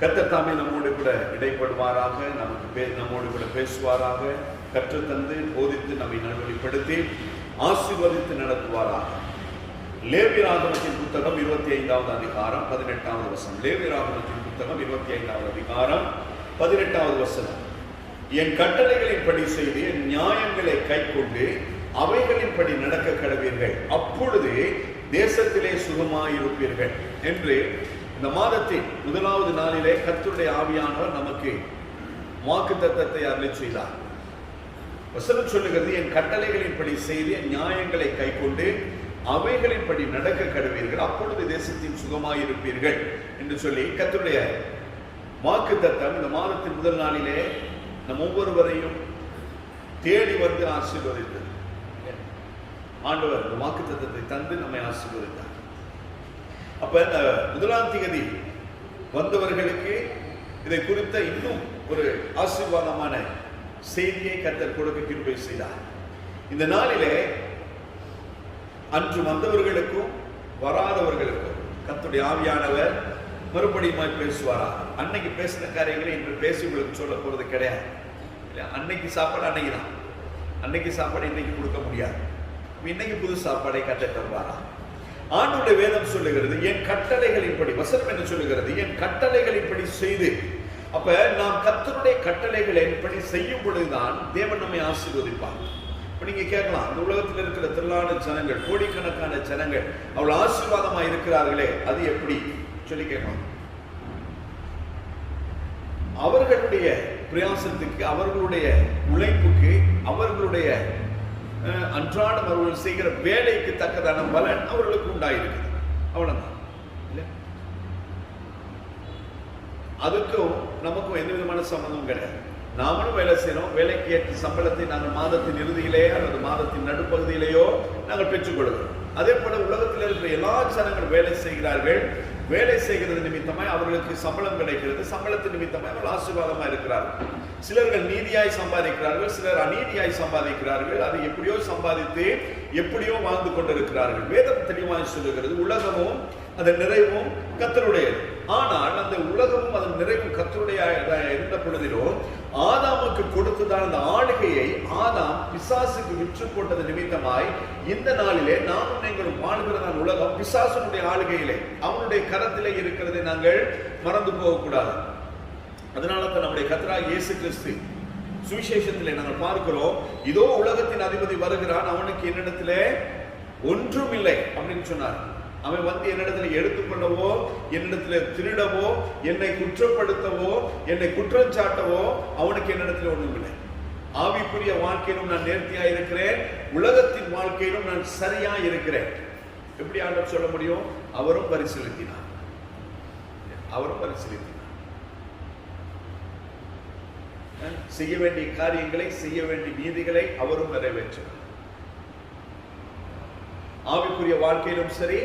கர்த்தர் தாமே நம்மோடு கூட இடைப்படுவாராக, நம்மோடு கூட பேசுவாராக, கற்றுத்தந்து போதித்து நம்மை நல்வழிப்படுத்தி ஆசீர்வதித்து நடத்துவாராக. லேவியராகமத்தின் புத்தகம் 25வது அதிகாரம் 18வது வசனம். லேவியராகமத்தின் புத்தகம் 25வது அதிகாரம் 18வது வசனம். என் கட்டளைகளின்படி செய்து என் நியாயங்களை கைக்கொண்டு அவைகளின்படி நடக்க கடவீர்கள், அப்பொழுது தேசத்திலே சுகமாயிருப்பீர்கள் என்று இந்த மாதத்தின் முதலாவது நாளிலே கர்த்தருடைய ஆவியானவர் நமக்கு வாக்குத்தத்தத்தை அருளி செய்தார். வசனம் சொல்லுகிறது, என் கட்டளைகளின்படி செய்து என் நியாயங்களை கைக்கொண்டு அவைகளின்படி நடக்க கடவீர்கள், அப்பொழுது தேசத்தின் சுகமாயிருப்பீர்கள் என்று சொல்லி கர்த்தருடைய வாக்குத்தத்தம் இந்த மாதத்தின் முதல் நாளிலே நம் ஒவ்வொருவரையும் தேடி வந்து ஆசீர்வதித்தது. ஆண்டவர் இந்த வாக்குத்தத்தத்தை தந்து நம்மை ஆசீர்வதித்தார். அப்ப இந்த முதலாம் தேதி வந்தவர்களுக்கு இதை குறித்த இன்னும் ஒரு ஆசீர்வாதமான செய்தியை கர்த்தர் கொடுக்க கிருபை செய்தார். இந்த நாளிலே அன்று வந்தவர்களுக்கும் வராதவர்களுக்கும் கர்த்தருடைய ஆவியானவர் மறுபடியும் பேசுவாரா? அன்னைக்கு பேசின காரியங்களை இன்று பேசி உங்களுக்கு சொல்ல போறது கிடையாது. அன்னைக்கு சாப்பாடு அன்னைக்கு தான், அன்னைக்கு சாப்பாடு இன்னைக்கு கொடுக்க முடியாது. இன்னைக்கு புது சாப்பாடை கர்த்தர் தருவாரா? ஆண்டவருடைய வேதம் சொல்லுகிறது, என் கட்டளைகளின்படி, வசனம் என்ன சொல்லுகிறது, என் கட்டளைகளின்படி செய்து. அப்ப நாம் கர்த்தருடைய கட்டளைகளின்படி செய்யும் பொழுதுதான் தேவன் நம்மை ஆசீர்வதிப்பார். இப்ப நீங்க கேட்கலாம், இந்த உலகத்தில் இருக்கிற திரளான ஜனங்கள், கோடிக்கணக்கான ஜனங்கள் அவ்வளவு ஆசீர்வாதமா இருக்கிறார்களே, அது எப்படி சொல்லி கேட்கலாம். அவர்களுடைய பிரயாசத்துக்கு, அவர்களுடைய உழைப்புக்கு, அவர்களுடைய அன்றாடம் அவர்கள் செய்கிற வேலைக்கு தக்கதான பலன் அவர்களுக்கு உண்டாயிருக்குது. அவ்வளவுதான். அதுக்கும் நமக்கும் எந்த விதமான சம்பந்தமும் கிடையாது. நாமளும் வேலை செய்யறோம், வேலைக்கு ஏற்ற சம்பளத்தை நாங்கள் மாதத்தின் இறுதியிலே அல்லது மாதத்தின் நடுப்பகுதியிலேயோ நாங்கள் பெற்றுக்கொள்கிறோம். அதே போல உலகத்தில் இருக்கிற எல்லா ஜனங்களும் வேலை செய்கிறார்கள். வேலை செய்கிறது நிமித்தமாய் அவர்களுக்கு சம்பளம் கிடைக்கிறது. சம்பளத்தின் நிமித்தமாய் அவர்கள் ஆசீர்வாதமா இருக்கிறார்கள். சிலர்கள் நீதியாய் சம்பாதிக்கிறார்கள், சிலர் அநீதியாய் சம்பாதிக்கிறார்கள். அது எப்படியோ சம்பாதித்து எப்படியோ வாழ்ந்து கொண்டிருக்கிறார்கள். வேதம் தெளிவாய் சொல்லுகிறது, உலகமும் அதன் நிறைவும் கர்த்தருடையது. ஆனால் அந்த உலகமும் அதன் நிறைவும் கர்த்தருடைய இருந்த பொழுதிலும் ஆதாமுக்கு கொடுத்ததான அந்த ஆளுகையை ஆதாம் பிசாசுக்கு விற்று போட்டது நிமித்தமாய் இந்த நாளிலே நாமும் நீங்களும் வாழ்கிறதான உலகம் பிசாசுடைய ஆளுகையிலே, அவனுடைய கரத்திலே இருக்கிறதை நாங்கள் மறந்து போகக்கூடாது. அதனால தான் நம்முடைய கர்த்தராகிய இயேசு கிறிஸ்து சுவிசேஷத்திலே நாங்கள் பார்க்கிறோம், இதோ உலகத்தின் அதிபதி வருகிறான், அவனுக்கு என்னிடத்திலே ஒன்றும் இல்லை அப்படின்னு சொன்னார். அவன் வந்து என்னிடத்துல எடுத்துக்கொள்ளவோ, என்னிடத்துல திருடவோ, என்னை குற்றப்படுத்தவோ, என்னை குற்றம் சாட்டவோ அவனுக்கு என்னிடத்துல ஒன்றும் இல்லை. ஆவிக்குரிய வாழ்க்கையிலும் நான் நேர்த்தியா இருக்கிறேன், உலகத்தின் வாழ்க்கையிலும் நான் சரியா இருக்கிறேன். எப்படி ஆண்டவர் சொல்ல முடியும்? அவரும் பரிசீலித்தினார், அவரும் பரிசீலித்தினார். செய்ய வேண்டிய காரியங்களை, செய்ய வேண்டிய நீதிகளை அவரும் நிறைவேற்றினார். ஆவிக்குரிய வாழ்க்கையிலும் சரி,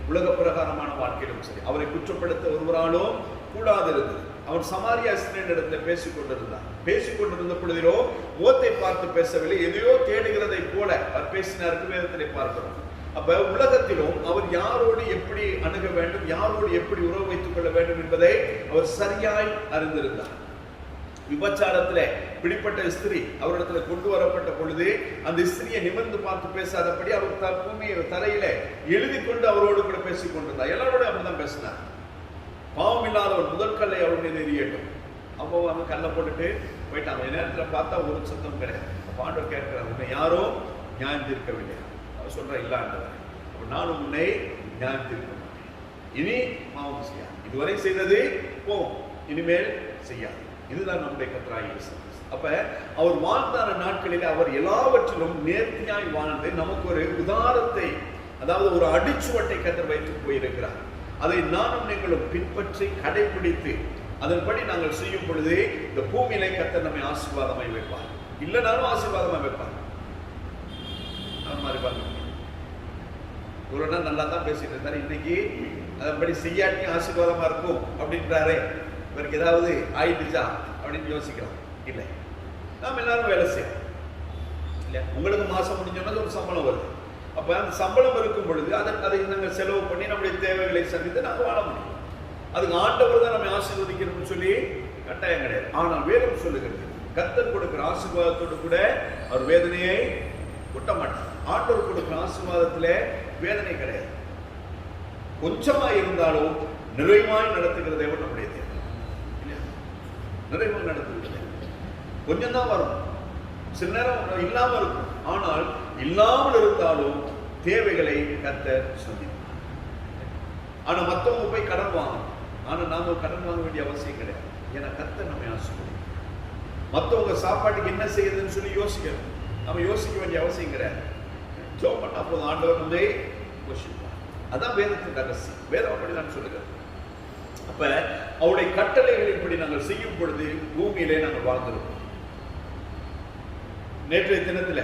உலக பிரகாரமான வாழ்க்கையிலும் சரி, அவரை குற்றப்படுத்த ஒருவராலும் கூடாது இருந்தது. அவர் சமாரியா ஸ்திரீனிடத்துல பேசிக்கொண்டிருந்தார். பேசிக்கொண்டிருந்த பொழுதிலோ முகத்தை பார்த்து பேசவில்லை, எதையோ தேடுகிறதை போல அவர் பேசினார். வேதத்திலே பார்க்கிறோம். அப்ப உலகத்திலும் அவர் யாரோடு எப்படி அணுக வேண்டும், யாரோடு எப்படி உறவு வைத்துக் கொள்ள வேண்டும் என்பதை அவர் சரியாய் அறிந்திருந்தார். விபச்சாரத்துல பிடிப்பட்ட ஸ்திரீ அவரிடத்துல கொண்டு வரப்பட்ட பொழுது அந்த ஸ்திரியை நிமிர்ந்து பார்த்து பேசாதபடி அவர் பூமியை தரையில எழுதி கொண்டு அவரோடு கூட பேசிக் கொண்டிருந்தார். எல்லாரோட அப்படிதான் பேசினார். பாவம் இல்லாதவர் முதல் கல்லை அவர் மீது எறியட்டும். அப்போ அவன் கல்லை போட்டுட்டு போயிட்டான். நேரத்துல பார்த்தா ஒரு சத்தம் கிடையாது. ஆண்டவர் கேட்கிறார், உன்னை யாரோ நியாயம் தீர்க்கவில்லை. அவர் சொல்ற இல்லாண்டவர், நானும் உன்னை நியாயம் தீர்க்க மாட்டேன். இனி பாவம் செய்யாது, இதுவரை செய்தது போவோம், இனிமேல் செய்யாது. இதுதான் நம்முடைய கர்த்தராகிய இயேசு கிறிஸ்து. அப்ப அவர் வாழ்ந்தான நாட்களில் அவர் எல்லாவற்றிலும் நேர்த்தியாய் வாழ்ந்து நமக்கு ஒரு உதாரணத்தை, அதாவது ஒரு அடிச்சுவட்டை கர்த்தர் வைத்து போயிருக்கிறார். அதை நானும் நீங்களும் பின்பற்றி கடைபிடித்து அதன்படி நாங்கள் செய்யும் பொழுது இந்த பூமியிலே கர்த்தர் நம்மை ஆசீர்வாதமாய் வைப்பார். இல்லைனாலும் ஆசீர்வாதமாய் வைப்பார். ஒரு நாள் நல்லா தான் பேசிட்டு இருந்தாரு, இன்னைக்கு அதன்படி செய்யாட்டி ஆசீர்வாதமா இருக்கும் அப்படின்றாரே, இவருக்கு ஏதாவது ஆயிடுச்சா அப்படின்னு யோசிக்கலாம். இல்லை, நாம் எல்லாரும் வேலை செய்யணும் இல்லையா? உங்களுக்கு மாசம் முடிஞ்சோன்னா ஒரு சம்பளம் வருது. அப்ப அந்த சம்பளம் இருக்கும் பொழுது அதை நாங்கள் செலவு பண்ணி நம்முடைய தேவைகளை சந்தித்து நாங்கள் வாழ முடியும். அதுக்கு ஆண்டவர் தான் நம்மை ஆசீர்வதிக்கணும்னு சொல்லி கட்டாயம் கிடையாது. ஆனால் வேதம் சொல்லுகிறது கர்த்தர் கொடுக்கிற ஆசீர்வாதத்தோடு கூட அவர் வேதனையை கொட்ட மாட்டார். ஆண்டவர் கொடுக்கிற ஆசீர்வாதத்துல வேதனை கிடையாது. கொஞ்சமா இருந்தாலும் நிறைவாய் நடத்துகிற தேவன் நம்முடைய தேவன். நிறைவாய் நடத்துகிறது கொஞ்சம் தான் வரும், சில நேரம் இல்லாம இருக்கும். ஆனால் இல்லாமல் இருந்தாலும் தேவைகளை கர்த்தர் சந்திப்பார். ஆனா மத்தவங்க போய் கடன் வாங்கணும். ஆனா நாம கடன் வாங்க வேண்டிய அவசியம் கிடையாது. ஏன்னா கர்த்தர் நம்மை ஆசீர்வதிப்பார். மத்தவங்க சாப்பாட்டுக்கு என்ன செய்யுதுன்னு சொல்லி யோசிக்கணும். நம்ம யோசிக்க வேண்டிய அவசியம் கிடையாது. ஜெபம் பண்ணா போதும், ஆண்டவர் நம்மை போஷிப்பார். அதான் வேதத்தின் ரகசியம். வேதம் அப்படிதான் சொல்லுகிறது. அப்ப அவருடைய கட்டளைகளை இப்படி நாங்கள் செய்யும் பொழுது பூமியிலே நாங்கள் வாழ்ந்திருக்கோம். நேற்றைய தினத்துல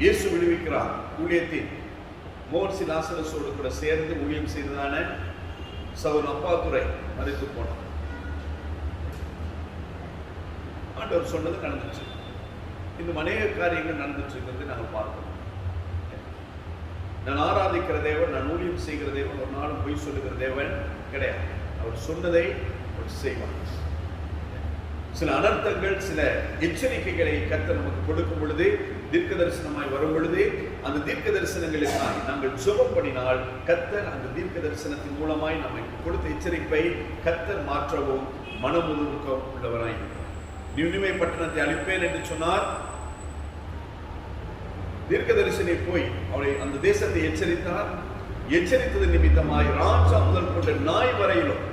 இயேசு விடுவிக்கிறார் ஊழியத்தின் மோர்சி லாசரஸோடு கூட சேர்ந்து ஊழியம் செய்ததான சகோதரன் அப்பாதுரை மரித்து போனார். ஆண்டவர் சொன்னது நடந்துச்சு. இந்த அநேக காரியங்கள் நடந்துட்டு இருக்கிறது நாங்கள் பார்க்கிறோம். நான் ஆராதிக்கிற தேவன், நான் ஊழியம் செய்கிற தேவன், ஒரு நாளும் பொய் சொல்லுகிற தேவன் கிடையாது. அவர் சொன்னதை அவர் செய்வார். சில அனர்த்தங்கள், சில எச்சரிக்கைகளை கர்த்தர் நமக்கு கொடுக்கும் பொழுது, தீர்க்க தரிசனமாய் வரும் பொழுது, அந்த தீர்க்க தரிசனங்களுக்காக நாங்கள் ஜெபம் பண்ணினால் கர்த்தர் அந்த தீர்க்க தரிசனத்தின் மூலமாய் நமக்கு கொடுத்த எச்சரிப்பை கர்த்தர் மாற்றவும் மனமுழுக்கம் உள்ளவராய் இருக்கிறார். நினிவே பட்டணத்தை அழிப்பேன் என்று சொன்னார். தீர்க்கதரிசனை போய் அவரை அந்த தேசத்தை எச்சரித்தார். எச்சரித்தது நிமித்தமாய் ராஜா முதல் கொண்ட நாய் வரையிலும்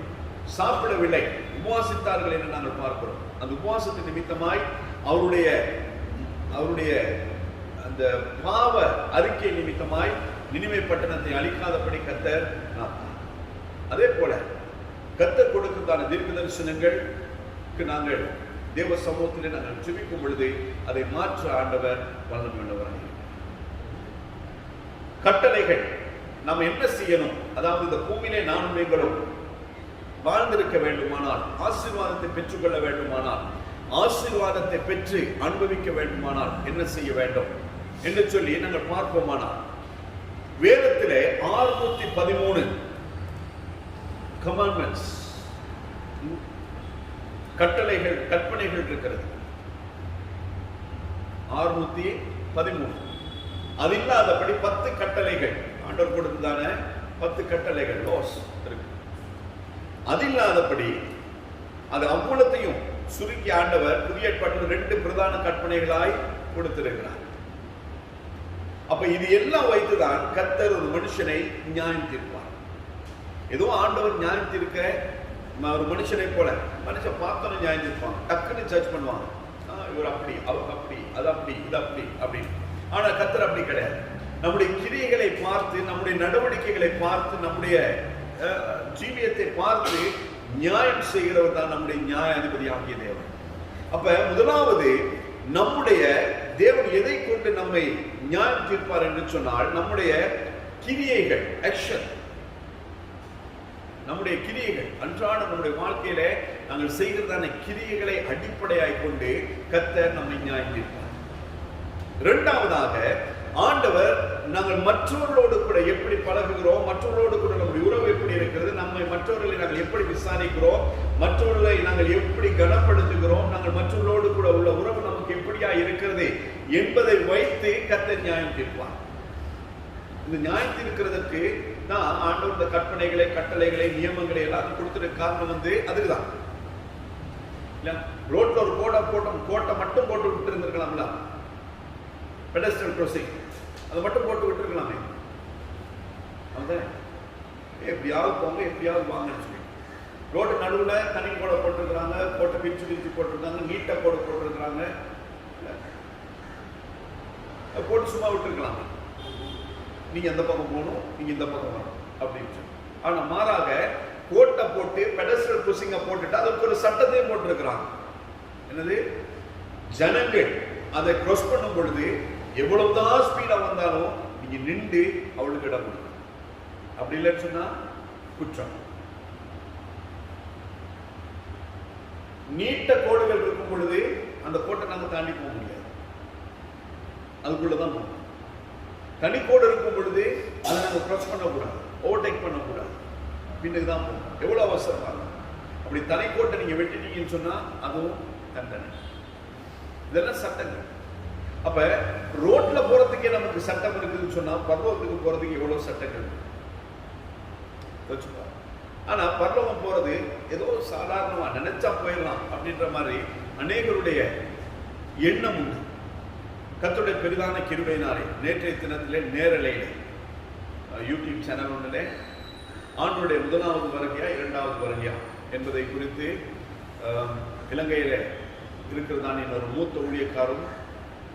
சாப்பிடவில்லை, உபவாசித்தார்கள் என்று நாங்கள் பார்க்கிறோம். அந்த உபவாசத்தின் நிமித்தமாய் அவருடைய அந்த பாவ அறிக்கை நிமித்தமாய் நினிவே பட்டணத்தை அழிக்காதபடி கர்த்தர் நாட்டார். அதே போல கர்த்தர் கொடுக்கிறதான தீர்க்க தரிசனங்களுக்கு நாங்கள் தேவ சமூகத்திலே நாங்கள் ஜெபிக்கும் பொழுது அதை மாற்ற ஆண்டவர் வல்லமையுள்ளவராக. கட்டளைகள் நாம் என்ன செய்யணும்? அதாவது இந்த பூமியிலே நானும் நீங்களும் வாழ்ந்திருக்க வேண்டுமானால், ஆசீர்வாதத்தை பெற்றுக்கொள்ள வேண்டுமானால், ஆசீர்வாதத்தை பெற்று அனுபவிக்க வேண்டுமானால் என்ன செய்ய வேண்டும் என்று சொல்லி நாங்கள் பார்ப்போமானால், வேதத்திலே 613 கமாண்ட்மெண்ட்ஸ், கட்டளைகள், கற்பனைகள் இருக்கிறது. 613. அது இல்லாதபடி 10 கட்டளைகள் ஆண்டவர் கொடுத்ததான 10 கட்டளைகள் லாஸ் இருக்கு. அது இல்லாதபடி அது அவ்வளத்தையும் சுருக்கி ஆண்டவர் புதிய ஏற்பாட்டில் 2 பிரதான கற்பனைகளாய் கொடுத்திருக்கிறார். அப்ப இது எல்லாம் வைத்துதான் கர்த்தர் ஒரு மனுஷனை நியாயம் தீர்ப்பார். ஏதோ ஆண்டவர் நியாயம் தீர்க்க ஒரு மனுஷனை போல மனுஷன் பார்த்தோன்னு நியாயம் தீர்ப்பாங்க, டக்குன்னு ஜட்ஜ் பண்ணுவாங்க. இவர் அப்படி, அவங்க அப்படி, அது அப்படி, இது அப்படி அப்படி. ஆனா கர்த்தர் அப்படி கிடையாது. நம்முடைய கிரியைகளை பார்த்து, நம்முடைய நடவடிக்கைகளை பார்த்து, நம்முடைய ஜீவியத்தை பார்த்து நியாயம் செய்கிறவர் தான் நம்முடைய நியாயாதிபதி ஆகிய தேவன். அப்ப முதலாவது நம்முடைய தேவன் எதை கொண்டு நம்மை நியாயம் தீர்ப்பார் என்று சொன்னால், நம்முடைய கிரியைகள், ஆக்ஷன், நம்முடைய கிரியைகள், அன்றாட நம்முடைய வாழ்க்கையில நாங்கள் செய்கிறதான கிரியைகளை அடிப்படையாய் கொண்டு கர்த்தர் நம்மை நியாயம் தீர்ப்பார். இரண்டாவதாக ஆண்டவர் நாங்கள் மற்றவர்களோடு கூட எப்படி பழகுகிறோம், மற்றவர்களோடு கூட நம்முடைய உறவு எப்படி இருக்கிறது, நம்மை மற்றவர்களை நாங்கள் எப்படி விசாரிக்கிறோம், மற்றவர்களை நாங்கள் எப்படி கனப்படுத்துகிறோம், நாங்கள் மற்றவர்களோடு கூட உள்ள உறவு நமக்கு எப்படியா இருக்கிறது என்பதை வைத்து கர்த்தர் நியாயம் தீர்ப்பார். இந்த நியாயம் தீர்க்கிறதுக்கு தான் ஆண்டவர் இந்த கற்பனைகளை, கட்டளைகளை, நியமங்களை எல்லாத்தையும் கொடுத்துருக்க காரணம் அதுதான். ரோட்ல ஒரு கோட்டை மட்டும் போட்டு விட்டு இருந்திருக்கலாம்ல, பெடஸ்ட்ரியல் கிராசிங் அதை மட்டும் போட்டு விட்டு இருக்கலாமே. எப்படியாவது போங்க, எப்படியாவது வாங்கன்னு சொல்லி ரோட்டு நடுவில் தனி கோடை போட்டிருக்கிறாங்க, கோட்டை பிரிச்சு போட்டிருக்காங்க, நீட்டா கோடை போட்டிருக்கிறாங்க, போட்டு சும்மா விட்டுருக்கலாம். நீங்க எந்த பக்கம் போகணும், நீங்க இந்த பக்கம் வரணும் அப்படின்னு சொல்லி. ஆனா மாறாக கோட்டை போட்டு பெடஸ்ட்ரியல் கிராசிங்க போட்டுட்டு அதுக்கு ஒரு சட்டத்தையும் போட்டிருக்கிறாங்க. என்னது? ஜனங்கள் அதை கிராஸ் பண்ணும் பொழுது எவ்வளவுதான் ஸ்பீடா வந்தாலும் நீங்க நின்று அவளுக்கு இடம் கொடுக்கணும். அப்படி இல்லைன்னு சொன்னா குற்றம். நீட்ட கோடுகள் இருக்கும் பொழுது அந்த கோட்டை நாங்க தாண்டி போக முடியாது, அதுக்குள்ளதான் போகணும். தனிக்கோடு இருக்கும் பொழுது அதை நாங்க கிராஸ் பண்ணக்கூடாது. ஓவர்டேக் பண்ணக்கூடாது, பின்னுக்கு தான் போகும். எவ்வளவு அவசரமா இருக்கும். அப்படி தலைக்கோட்டை நீங்க வெட்டினீங்கன்னு சொன்னா அதுவும் தண்டனை. இதெல்லாம் சட்டங்கள். அப்ப ரோட்ல போறதுக்கே நமக்கு சட்டம் இருக்குதுன்னு சொன்னா பரலோகத்துக்கு போறதுக்கு எவ்வளவு சட்டங்கள். ஆனா பரலோகம் போறது ஏதோ சாதாரணமா நினைச்சா போயிடலாம் அப்படின்ற மாதிரி அநேகருடைய எண்ணம் உண்டு. கர்த்தருடைய பெரிதான கிருபையினாலே நேற்றைய தினத்திலே நேரலையிலே யூடியூப் சேனல் ஒன்றிலே ஆண்டுடைய முதலாவது வருகையா இரண்டாவது வருகையா என்பதை குறித்து இலங்கையில இருக்கிறதான இன்னொரு மூத்த ஊழியக்காரரும்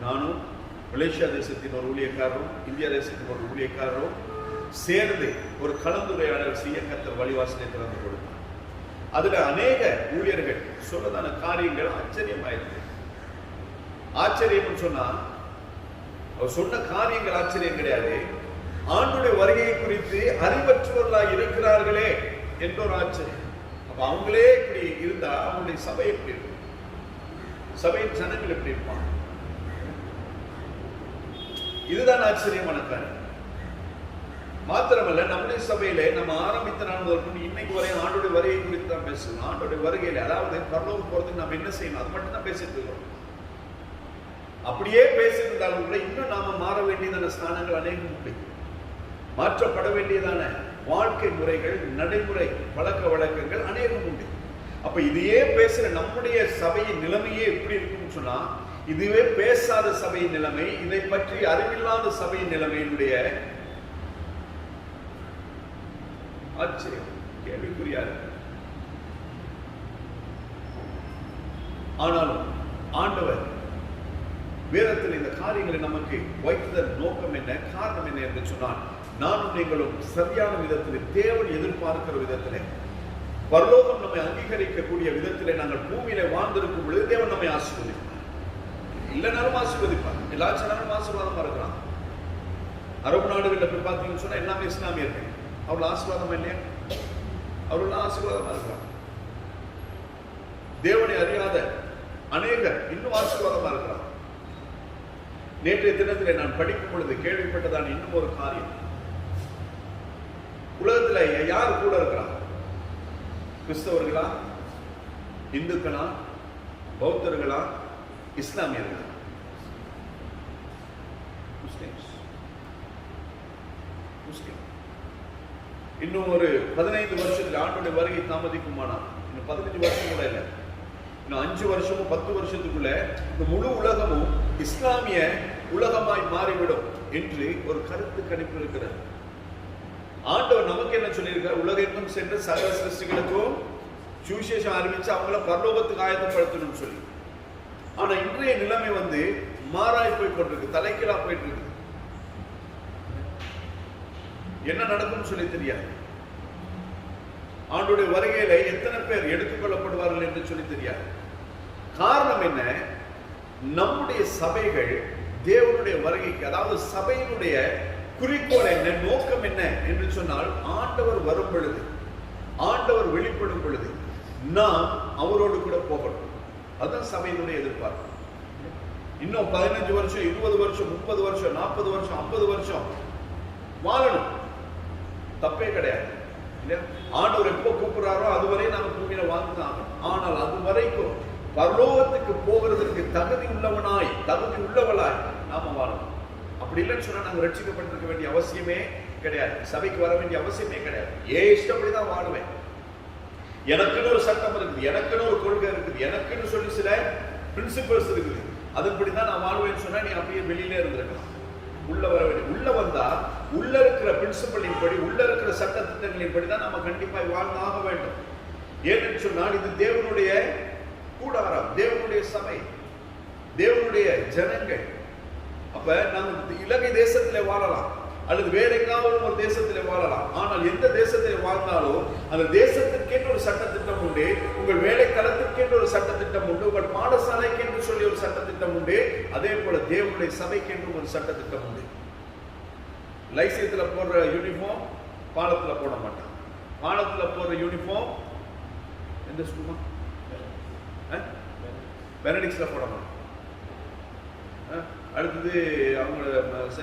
நானும், மலேசியா தேசத்தின் ஒரு ஊழியக்காரரும், இந்தியா தேசத்தின் ஒரு ஊழியக்காரரும் சேர்ந்து ஒரு கலந்துரையாடல் செய்ய கர்த்தர் வழிவாசலை திறந்து கொடுத்தார். அதுல அநேக ஊழியர்கள் சொல்லதான காரியங்கள் ஆச்சரியமாயிருக்கு. ஆச்சரியம் சொன்னா அவர் சொன்ன காரியங்கள் ஆச்சரியம் கிடையாது, ஆண்டுடைய வருகையை குறித்து அறிவற்றவர்களாக இருக்கிறார்களே என்ற ஒரு ஆச்சரியம். அப்ப அவங்களே இப்படி இருந்தா அவங்களுடைய சபை எப்படி இருக்கும், சபையின் ஜனங்கள் எப்படி இருப்பாங்க? இதுதான் ஆச்சரியமான காரியம். மாத்திரமல்ல, நம்முடைய சபையில நம்ம ஆரம்பித்த நாள் முதல் இன்னைக்கு வரை ஆண்டுடைய வருகை குறித்து தான் பேசுவோம். ஆண்டுடைய வருகையில அதாவது பரலோகம் போறதுக்கு நம்ம என்ன செய்யணும் அது மட்டும் தான் பேசிட்டு இருக்கோம். அப்படியே பேசியிருந்தாலும் கூட இன்னும் நாம மாற வேண்டியதான ஸ்தானங்கள் அநேகம் உண்டு. மாற்றப்பட வேண்டியதான வாழ்க்கை முறைகள், நடைமுறை பழக்க வழக்கங்கள் அநேகம் உண்டு. அப்ப இதையே பேசுற நம்முடைய சபையின் நிலைமையே எப்படி இருக்குன்னு சொன்னா, இதுவே பேசாத சபையின் நிலைமை, இதை பற்றி அறிவில்லாத சபையின் நிலைமையினுடைய ஆச்சரியம் கேள்விக்குறியா இருக்கு. ஆனாலும் ஆண்டவர் வேதத்தில் இந்த காரியங்களை நமக்கு வைத்ததன் நோக்கம் என்ன, காரணம் என்ன என்று சொன்னால், நானும் நீங்களும் சரியான விதத்திலே, தேவன் எதிர்பார்க்கிற விதத்திலே, பரலோகம் நம்மை அங்கீகரிக்கக்கூடிய விதத்திலே நாங்கள் பூமியில வாழ்ந்திருக்கும் பொழுது தேவன் நம்மை ஆசீர்வதிப்பார். இல்லைனாலும் ஆசீர்வதிப்பார். எல்லா ஜனங்களும் ஆசீர்வாதமா இருக்கிறான். அரபு நாடுகளில் போய் பார்த்தீங்கன்னு சொன்னா எல்லாமே இஸ்லாமியர்கள். அவர்கள் ஆசீர்வாதமா இல்லையா? அவர்கள் ஆசீர்வாதமா இருக்கிறான். தேவனை அறியாத அநேகர் இன்னும் ஆசீர்வாதமா இருக்கிறான். நேற்றைய தினத்திலே நான் படிக்கும் பொழுது கேள்விப்பட்டதான் இன்னும் ஒரு காரியம். உலகத்துல யார் கூட இருக்கிறான்? கிறிஸ்தவர்களா, இந்துக்களா, பௌத்தர்களா, இஸ்லாமியர்களா? முஸ்லிம்ஸ். முஸ்லிம். இன்னும் ஒரு 15 வருஷத்துல ஆண்டுடைய வருகை தாமதிக்குமானா, இன்னும் 15 வருஷம் கூட இல்லை, இன்னும் 5 வருஷமும் 10 வருஷத்துக்குள்ள இந்த முழு உலகமும் இஸ்லாமிய உலகமாய் மாறிவிடும் என்று ஒரு கருத்து கணிப்பு இருக்கிறது. ஆண்டவர் நமக்கு என்ன சொல்லியிருக்கார்? உலகெங்கும் சென்று சகல சிருஷ்டிகளுக்கும் சுவிசேஷம் அறிவிச்சு அவங்கள பரலோகத்துக்கு ஆயத்தப்படுத்தணும்னு சொல்லி. ஆனா இன்றைய நிலைமை மாறாய் போய் கொண்டிருக்கு, தலைக்கீழா போயிட்டு இருக்கு. என்ன நடக்கும்னு சொல்லி தெரியாது. ஆண்டுடைய வருகையில எத்தனை பேர் எடுத்துக்கொள்ளப்படுவார்கள் என்று சொல்லி தெரியாது. காரணம் என்ன? நம்முடைய சபைகள் தேவனுடைய வருகைக்கு, அதாவது சபையினுடைய குறிக்கோள் என்ன, நோக்கம் என்ன என்று சொன்னால், ஆண்டவர் வரும் பொழுது, ஆண்டவர் வெளிப்படும் பொழுது நாம் அவரோடு கூட போகணும். அதுதான் சபையினுடைய எதிர்பார்ப்பு. இன்னும் 15 வருஷம், 20 வருஷம், 30 வருஷம், 40 வருஷம், 50 வருஷம் வாழணும், தப்பே கிடையாது. ஆண்டவர் எப்போ கூப்பிடுறாரோ அதுவரை நாம பூமியில வாழ்ந்துதான். ஆனால் அது வரைக்கும் பரலோகத்துக்கு போகிறதுக்கு தகுதி உள்ளவனாய், தகுதி உள்ளவளாய் நாம வாழணும். அப்படி இல்லைன்னு சொன்னா நாங்க ரட்சிக்கப்பட்டிருக்க வேண்டிய அவசியமே கிடையாது, சபைக்கு வர வேண்டிய அவசியமே கிடையாது. இஷ்டப்படிதான் வாழுவேன். எனக்குன்னு ஒரு சட்டம் இருக்குது, எனக்குன்னு ஒரு கொள்கை இருக்குது, எனக்குன்னு சொல்லி சில பிரின்சிபல்ஸ் இருக்குது, அதன்படிதான் நான் வாழ்வேன்னு சொன்னா நீ அப்படியே வெளியிலே இருந்திருக்கலாம். உள்ள வர வேண்டும். உள்ள வந்தா உள்ள இருக்கிற பிரின்சிபலின் படி, உள்ள இருக்கிற சட்ட திட்டங்களின் படி தான் நம்ம கண்டிப்பாக வாழ்ந்தாக வேண்டும். ஏன்னு சொன்னால் இது தேவனுடைய கூடாரம், தேவனுடைய சபை, தேவனுடைய ஜனங்கள். அப்ப நம்ம இலங்கை தேசத்திலே வாழலாம் அல்லது வேற எங்காவது ஒரு தேசத்திலே வாழலாம். ஆனால் எந்த தேசத்திலே வாழ்ந்தாலும் அந்த தேசத்திற்கென்று ஒரு சட்டத்திட்டம் உண்டு, உங்கள் வேலை களத்திற்கென்று ஒரு சட்டத்திட்டம் உண்டு, உங்கள் பாடசாலைக்கு என்று சொல்லி ஒரு சட்டத்திட்டம் உண்டு. அதே போல தேவனுடைய சபைக்கென்று ஒரு சட்டத்திட்டம் உண்டு. லைசியத்துல போடுற யூனிஃபார்ம் பாலத்துல போட மாட்டான். பாலத்துல போடுற யூனிஃபார்ம் எந்த ஸ்கூமா பெனடிக்ஸ்ல போட மாட்டான். அடுத்தது அவங்க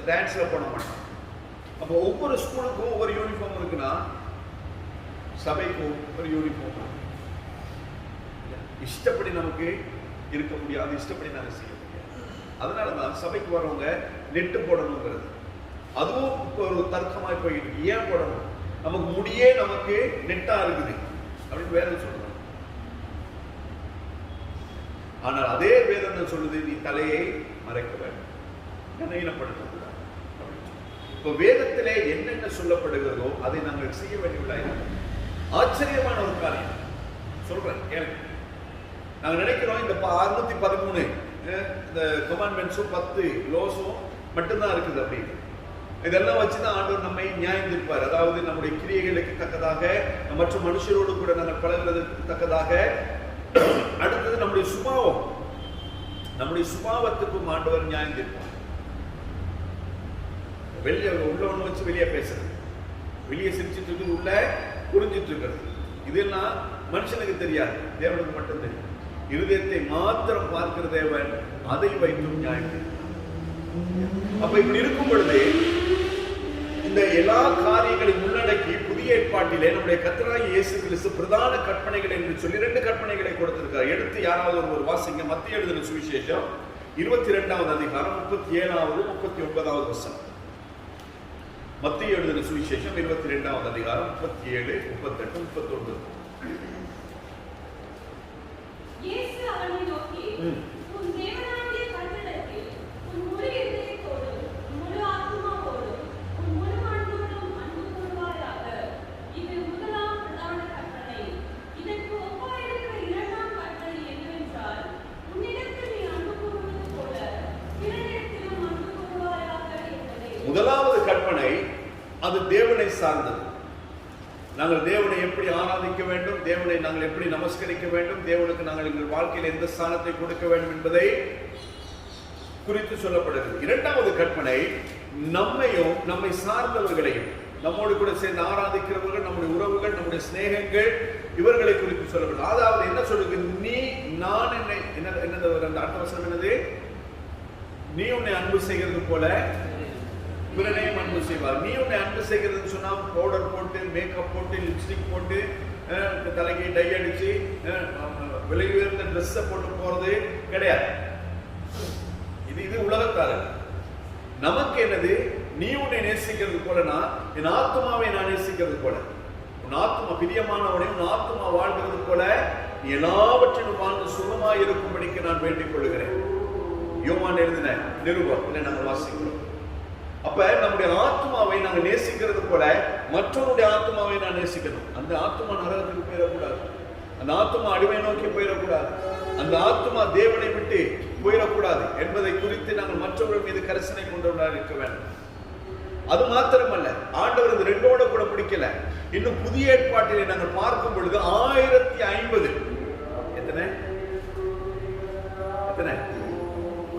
டான்ஸ்ல போட மாட்டான். அப்போ ஒவ்வொரு ஸ்கூலுக்கும் ஒவ்வொரு யூனிஃபார்ம் இருக்குன்னா சபைக்கும் ஒரு யூனிஃபார்ம். இஷ்டப்படி நமக்கு இருக்க முடியாது, இஷ்டப்படி நாங்கள் செய்ய முடியாது. அதனாலதான் சபைக்கு வரவங்க நெட்டு போடணுங்கிறது. அதுவும் இப்போ ஒரு தர்க்கமாய் போயிட்டு ஏன் போடணும்? நமக்கு முடியே நமக்கு நெட்டா இருக்குது அப்படின்னு வேதம் சொல்றாங்க. ஆனால் அதே வேதம் சொல்லுது நீ தலையை மறைக்க வேண்டும், நினைவுபடுத்தக்கூடாது. இப்போ வேதத்திலே என்னென்ன சொல்லப்படுகிறதோ அதை நாங்கள் செய்ய வேண்டியவில்லை. ஆச்சரியமான ஒரு காரியம் சொல்றேன் கேளுங்க. நாங்க நினைக்கிறோம் இந்த 613 இந்த கமாண்ட்மெண்ட்ஸும் 10 லோஸும் மட்டும்தான் இருக்குது அப்படின்னு. இதெல்லாம் வச்சுதான் ஆண்டவர் நம்மை நியாயம் தீர்ப்பார். அதாவது நம்முடைய கிரியைகளுக்கு தக்கதாக, மற்ற மனுஷரோடு கூட நாங்கள் பழகுவதற்கு தக்கதாக. அடுத்தது நம்முடைய சுபாவம், நம்முடைய சுபாவத்துக்கும் ஆண்டவர் நியாயம் தீர்ப்பார். வெளியே உள்ள ஒண்ணு வச்சு வெளியே பேசுறது, வெளியே சிரிச்சிட்டு இருக்கு, உள்ள புரிஞ்சிட்டு இருக்கிறது, இதெல்லாம் மனுஷனுக்கு தெரியாது, தேவனுக்கு மட்டும் தெரியும். இருதயத்தை மாத்திரம் பார்க்கிற தேவன் அதை வைத்தும் நியாயம். அப்ப இப்படி இருக்கும் பொழுது இந்த எல்லா காரியங்களையும் உள்ளடக்கி புதிய ஏற்பாட்டிலே நம்முடைய கர்த்தராகிய இயேசு கிறிஸ்து பிரதான கற்பனைகள் என்று சொல்லி 2 கற்பனைகளை கொடுத்திருக்கிறார். எடுத்து யாராவது ஒரு வாசிங்க. மத்திய எழுதின சுவிசேஷம் 22வது அதிகாரம் 37வது 39வது வசனம். மத்திய எழுதின சுவிசேஷம் 22வது அதிகாரம் 37, 38, 39. இயேசு அவனை நோக்கி, உன் தேவனாகிய கர்த்தரிடத்தில் உன் முழு இதயத்தோடும் முழு ஆத்துமாவோடும் உன் முழு மனதோடும் அன்பு கூறுவாயாக. இது முதலாம் பிரதான கற்பனை. இதற்கு ஒப்பாயிருக்கிற இரண்டாம் கற்பனை என்னவென்றால், உன்னிடத்தில் நீ அன்பு கூறுவது போல பிறனிடத்திலும் அன்பு கூறுவாயாக என்பதே. முதலாவது கற்பனை அது தேவனை சார்ந்தது. நாங்கள் தேவனை எப்படி ஆராதிக்க வேண்டும், தேவனை நாங்கள் எப்படி நமஸ்கரிக்க வேண்டும், தேவனுக்கு நாங்கள் எங்கள் வாழ்க்கையில் எந்த ஸ்தானத்தை கொடுக்க வேண்டும் என்பதை குறித்து சொல்லப்படுகிறது. இரண்டாவது கற்பனை நம்மையும் நம்மை சார்ந்தவர்களையும், நம்மோடு கூட சேர்ந்து ஆராதிக்கிறவர்கள், நம்முடைய உறவுகள், நம்முடைய சிநேகங்கள், இவர்களை குறித்து சொல்லப்படுகிறது. அதாவது என்ன சொல்லுங்க, நீ நான் என்னை என்னது அந்த அடுத்த வசனம் என்னது, நீ உன்னை அன்பு செய்கிறது போல பிறனையும் அன்பு செய்வார். நீ உன்னை அன்பு செய்கிறதுன்னு சொன்னா பவுடர் போட்டு, மேக்கப் போட்டு, லிப்ஸ்டிக் போட்டு, தலைக்கு டை அடிச்சு, விலை உயர்ந்த ட்ரெஸ்ஸை போட்டு போறது கிடையாது. இது உலகத்தாரு. நமக்கு என்னது, நீ உன்னை நேசிக்கிறது போலனா என் ஆத்மாவை நான் நேசிக்கிறது போல, உன் ஆத்மா பிரியமானவனை உன் ஆத்மா வாழ்கிறது போல நீ எல்லாவற்றிலும் வாழ்ந்து சுகமாய் இருக்கும்படிக்கு நான் வேண்டிக் கொள்கிறேன். யோவான் எழுதின நிருபம் இல்லை நாங்கள் வாசிக்கிறோம். அப்ப நம்முடைய ஆத்மாவை நாங்கள் நேசிக்கிறது போல மற்றவருடைய ஆத்மாவை நான் நேசிக்கணும். அந்த ஆத்மா நரகத்துக்கு போயிடக்கூடாது, அந்த ஆத்மா அடிமை நோக்கி போயிடக்கூடாது, அந்த ஆத்மா தேவனை விட்டு போயிடக்கூடாது என்பதை குறித்து நாங்கள் மற்றவர்கள் மீது கரிசனை கொண்டவர்களாக இருக்க வேண்டும். அது மாத்திரமல்ல, ஆண்டவர் இது 2ஓட கூட பிடிக்கல. இன்னும் புதிய ஏற்பாட்டிலே நாங்கள் பார்க்கும் பொழுது 1050 எத்தனை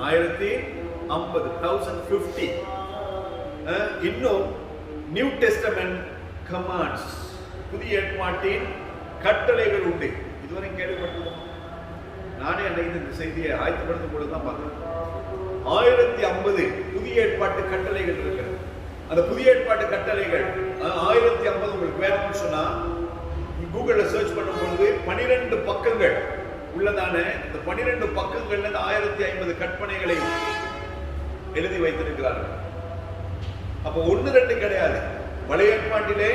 1050 இன்னும் நியூ டெஸ்டமென்ட் கமாண்ட்ஸ், புதிய ஏற்பாட்டின் கட்டளைகள் உண்டு. இதுவரை கேள்விப்பட்டிருக்கோம். நானே அன்றைக்கு இந்த செய்தியை ஆயத்தப்படுத்தும் பொழுதுதான் பார்த்தேன். 1050 புதிய ஏற்பாட்டு கட்டளைகள் இருக்கிறது. அந்த புதிய ஏற்பாட்டு கட்டளைகள் 1050 உங்களுக்கு வேணும்னு சொன்னா கூகுள்ல சர்ச் பண்ணும் பொழுது 12 பக்கங்கள் உள்ளதான இந்த 12 பக்கங்கள்ல இந்த 1050 கற்பனைகளை எழுதி வைத்திருக்கிறார்கள். அப்ப 1-2 கிடையாது. பழைய ஏற்பாட்டிலே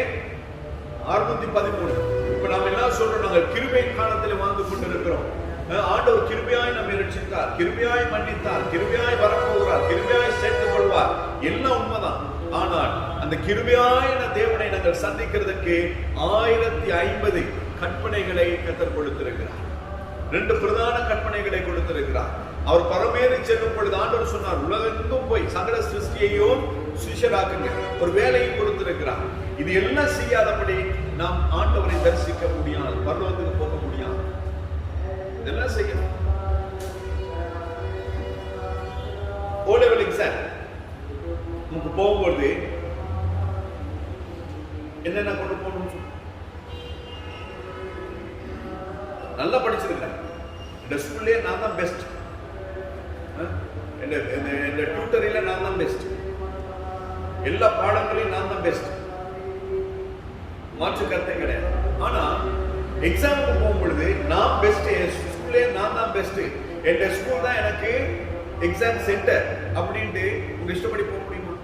613. இப்ப நாம என்ன சொல்றோம், நாங்கள் கிருபை காலத்திலே வாழ்ந்து கொண்டிருக்கிறோம். ஆண்டவர் கிருபையாய் நம்மை ரட்சித்தார், கிருபையாய் மன்னித்தார், கிருபையாய் வரப்போகிறார், கிருபையாய் சேர்த்துக் கொள்வார், எல்லாம் உண்மைதான். ஆனால் அந்த கிருபையான தேவனை நாங்கள் சந்திக்கிறதுக்கு 1050 கற்பனைகளை கர்த்தர் கொடுத்திருக்கிறார். 2 பிரதான கற்பனைகளை கொடுத்திருக்கிறார். அவர் பரமேறி செல்லும் பொழுது ஆண்டவர் சொன்னார், உலகெங்கும் போய் சகல சிருஷ்டியையும் சிஷ்யராக்குங்க, ஒரு வேலையை கொடுத்திருக்கிறார். இது எல்லாம் செய்யாதபடி நாம் ஆண்டவரை தரிசிக்க முடியாது, பரலோகத்துக்கு போக முடியாது. இதெல்லாம் செய்யணும். ஓ லெவல் எக்ஸாம் நமக்கு போகும்போது என்னென்ன கொண்டு போகணும், நல்லா படிச்சிருக்கேன். இந்த ஸ்கூல்லே நான் தான் பெஸ்ட், இந்த டியூட்டரியில நான் தான் பெஸ்ட். எல்லா பாடங்களையும் நான் தான் பெஸ்ட், மாற்று கருத்தே கிடையாது. ஆனா எக்ஸாமுக்கு போகும்பொழுது நான் பெஸ்ட், என் ஸ்கூல்லே நான் தான் பெஸ்ட், என் ஸ்கூல் தான் எனக்கு எக்ஸாம் சென்டர் அப்படின்ட்டு உங்க இஷ்டப்படி போக முடியுமா?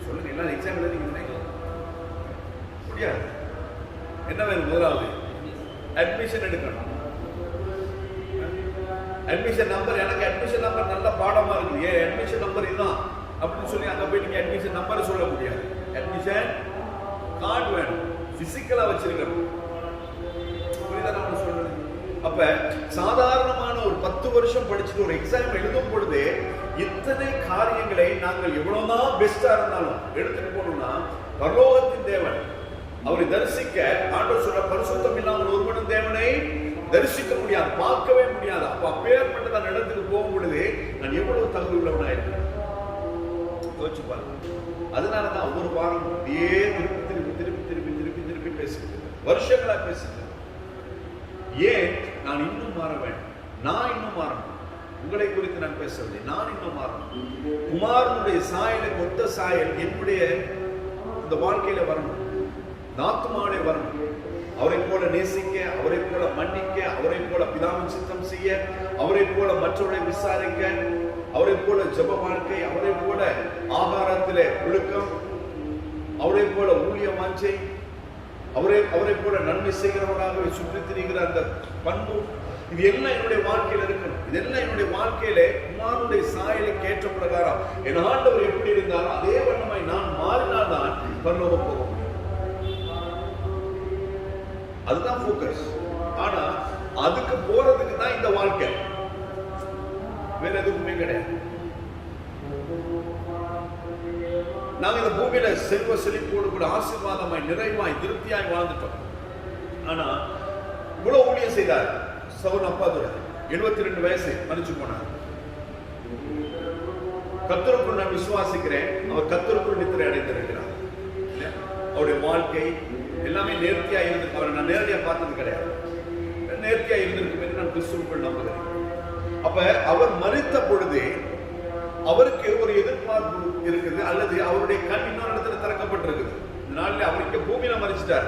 சொல்லுங்க. எல்லாம் எக்ஸாம் எழுதிங்க முடியாது. என்ன வேணும்? முதலாவது அட்மிஷன் எடுக்கணும். அட்மிஷன் நம்பர், எனக்கு அட்மிஷன் நம்பர் நல்ல பாடமா இருக்கு, ஏன் அட்மிஷன் நம்பர் இதுதான் அப்படின்னு சொல்லி அங்க போய் நீங்க அட்மிஷன் நம்பர் சொல்ல முடியாது. அட்மிஷன் கார்டு வேணும், பிசிக்கலா வச்சிருக்கணும். புரியுதா நான் சொல்றது? அப்ப சாதாரணமான ஒரு 10 வருஷம் படிச்சுட்டு ஒரு எக்ஸாம் எழுதும் பொழுது இத்தனை காரியங்களை நாங்கள் எவ்வளவுதான் பெஸ்டா இருந்தாலும் எடுத்துட்டு போனோம்னா, பரலோகத்தின் தேவன் அவரை தரிசிக்க ஆண்டவர் சொல்ற பரிசுத்தம் இல்லாமல் ஒருவனும் தேவனை தரிசிக்க முடியாது, பார்க்கவே முடியாது. அப்ப அப்பேற்பட்ட நான் இடத்துக்கு போகும் பொழுது நான் எவ்வளவு தகுதி உள்ளவனா இருக்கிறேன் யோசிச்சு பாருங்க. அதனாலதான் ஒவ்வொரு வாரம் அப்படியே திருப்பி திருப்பி திருப்பி திருப்பி திருப்பி திருப்பி பேசுகிறேன், வருஷங்களா பேசுகிறேன். ஏன்? நான் இன்னும் மாற வேண்டும், நான் இன்னும் மாறணும். உங்களை குறித்து நான் பேசவில்லை, நான் இன்னும் மாறணும். குமாரனுடைய சாயலுக்கு ஒத்த சாயல் என்னுடைய இந்த வாழ்க்கையில வரணும், நாத்துமானே வரணும். அவரை போல நேசிக்க, அவரை போல மன்னிக்க, அவரை போல பிதாவின் சித்தம் செய்ய, அவரை போல மற்றவர்களை விசாரிக்க, அவரை போல ஜெப வாழ்க்கை, அவரை போல ஆகாரத்திலே ஒழுக்கம், அவரை போல ஊழிய வாஞ்சை, அவரை போல நன்மை செய்கிறவனாக சுற்றி திரிகிற அந்த பண்பு, இது எல்லாம் என்னுடைய வாழ்க்கையில இருக்கணும். இதெல்லாம் என்னுடைய வாழ்க்கையில குமாரனுடைய சாயலுக்கு ஏற்ற பிரகாரம் என் ஆண்டவர் எப்படி இருந்தாலும் அதே வண்ணமாய் நான் மாறினால்தான் பரலோகம் போக முடியும். அதுதான் போக்கஸ். ஆனா அதுக்கு போறதுக்கு தான் இந்த வாழ்க்கை, வேற எதுவுமே கிடையாது. நாங்க இந்த பூமியில செல்வ செழிப்போடு கூட ஆசீர்வாதமாய் நிறைவாய் திருப்தியாய் வாழ்ந்துட்டோம். ஆனா இவ்வளவு ஊழியம் செய்தார் சவுன் அப்பாதுரை, 72 வயசு மறிச்சு போனார். கர்த்தருக்குள் நான் விசுவாசிக்கிறேன், அவர் கர்த்தருக்குள் நித்திரை அடைந்திருக்கிறார். அவருடைய வாழ்க்கை எல்லாமே நேர்த்தியா இருந்து, அவரை நான் நேரடியா பார்த்தது கிடையாது, நேர்த்தியா இருந்திருக்கும் என்று நான் கிறிஸ்துவுக்குள் நம்புகிறேன். அப்ப அவர் மரித்த பொழுது அவருக்கு ஒரு எதிர்பார்ப்பு இருக்குது, அல்லது அவருடைய கண் இன்னொரு இடத்துல திறக்கப்பட்டிருக்குது. இந்த நாளில் அவருக்கு பூமியில மறிச்சிட்டார்,